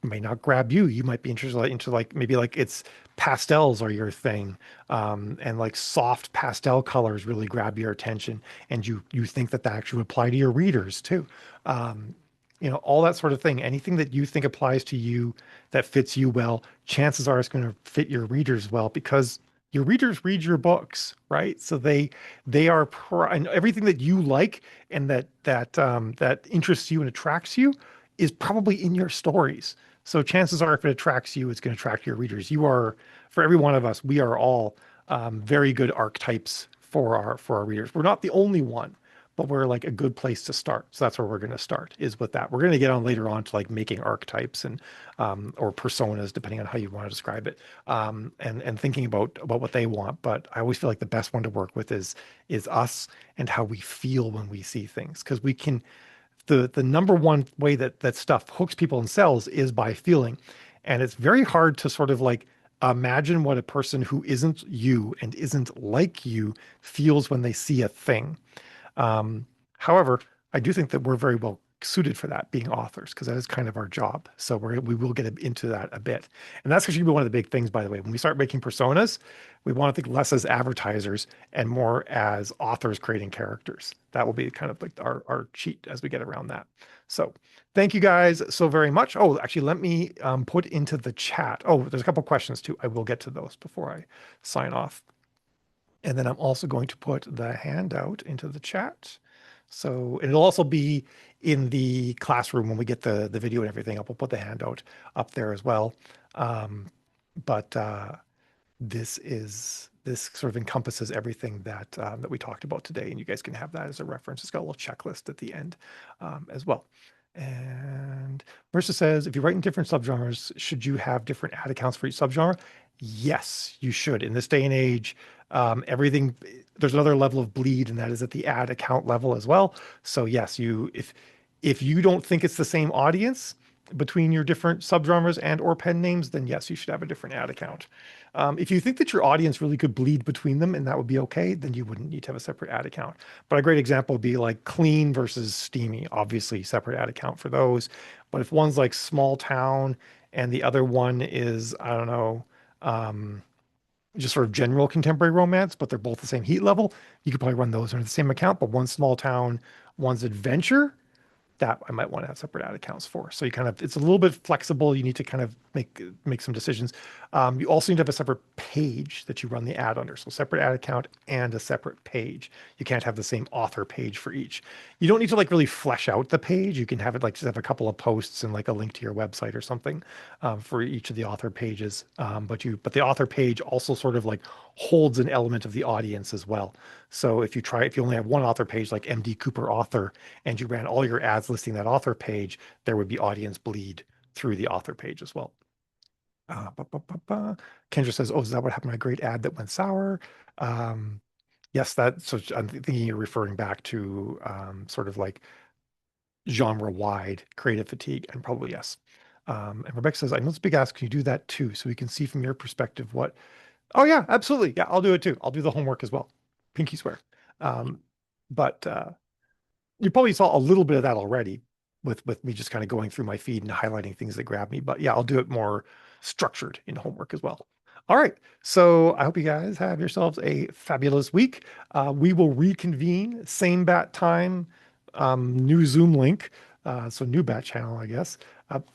May not grab you. You might be interested into like maybe like it's pastels are your thing, and like soft pastel colors really grab your attention, and you think that actually would apply to your readers too. Um, all that sort of thing. Anything that you think applies to you that fits you well, chances are it's going to fit your readers well because your readers read your books, right? So they are and everything that you like and that interests you and attracts you is probably in your stories. So chances are if it attracts you, it's going to attract your readers. You are, for every one of us, we are all very good archetypes for our readers. We're not the only one, but we're like a good place to start. So that's where we're going to start is with that. We're going to get on later on to like making archetypes and or personas, depending on how you want to describe it, and thinking about what they want. But I always feel like the best one to work with is us and how we feel when we see things, because we can the number one way that stuff hooks people and sells is by feeling, and it's very hard to sort of like imagine what a person who isn't you and isn't like you feels when they see a thing. However, I do think that we're very well suited for that being authors because that is kind of our job. So we will get into that a bit. And that's actually one of the big things, by the way. When we start making personas, we want to think less as advertisers and more as authors creating characters. That will be kind of like our cheat as we get around that. So thank you guys so very much. Oh, actually, let me put into the chat. Oh, there's a couple questions too. I will get to those before I sign off. And then I'm also going to put the handout into the chat. So it'll also be in the classroom when we get the video and everything. I'll put the handout up there as well. But this sort of encompasses everything that we talked about today, and you guys can have that as a reference. It's got a little checklist at the end as well. And Marissa says, if you write in different subgenres, should you have different ad accounts for each subgenre? Yes, you should. In this day and age, everything there's another level of bleed, and that is at the ad account level as well. So yes, if you don't think it's the same audience between your different subgenres and or pen names, then yes, you should have a different ad account. If you think that your audience really could bleed between them and that would be okay, then you wouldn't need to have a separate ad account. But a great example would be like clean versus steamy, obviously separate ad account for those. But if one's like small town and the other one is, I don't know, just sort of general contemporary romance, but they're both the same heat level, you could probably run those under the same account. But one's small town, one's adventure, that I might want to have separate ad accounts for. So you kind of, it's a little bit flexible. You need to kind of make some decisions. You also need to have a separate page that you run the ad under. So separate ad account and a separate page. You can't have the same author page for each. You don't need to like really flesh out the page. You can have it like just have a couple of posts and like a link to your website or something for each of the author pages. But the author page also sort of like holds an element of the audience as well. So if you only have one author page like MD Cooper author, and you ran all your ads listing that author page, there would be audience bleed through the author page as well. Kendra says, oh, is that what happened to my great ad that went sour? Yes, so I'm thinking you're referring back to sort of like genre-wide creative fatigue, and probably yes. And Rebecca says, I know it's big ask. Can you do that too? So we can see from your perspective what. Oh yeah, absolutely. Yeah, I'll do it too. I'll do the homework as well. Pinky swear. But you probably saw a little bit of that already with me just kind of going through my feed and highlighting things that grab me. But yeah, I'll do it more structured in homework as well. All right. So I hope you guys have yourselves a fabulous week. We will reconvene, same bat time, new Zoom link. So new bat channel, I guess.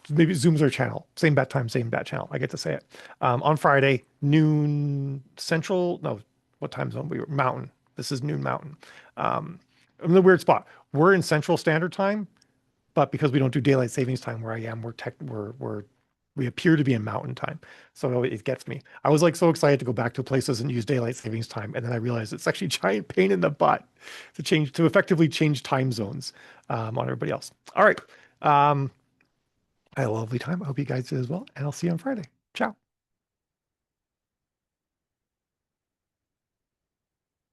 Maybe Zoom's our channel. Same bat time, same bat channel. I get to say it. On Friday, noon central. No, what time zone? We were mountain. This is noon mountain. I'm in a weird spot. We're in Central Standard Time, but because we don't do daylight savings time where I am, we appear to be in Mountain Time. So it gets me. I was like so excited to go back to places and use daylight savings time, and then I realized it's actually a giant pain in the butt to effectively change time zones on everybody else. All right. I had a lovely time. I hope you guys did as well, and I'll see you on Friday. Ciao.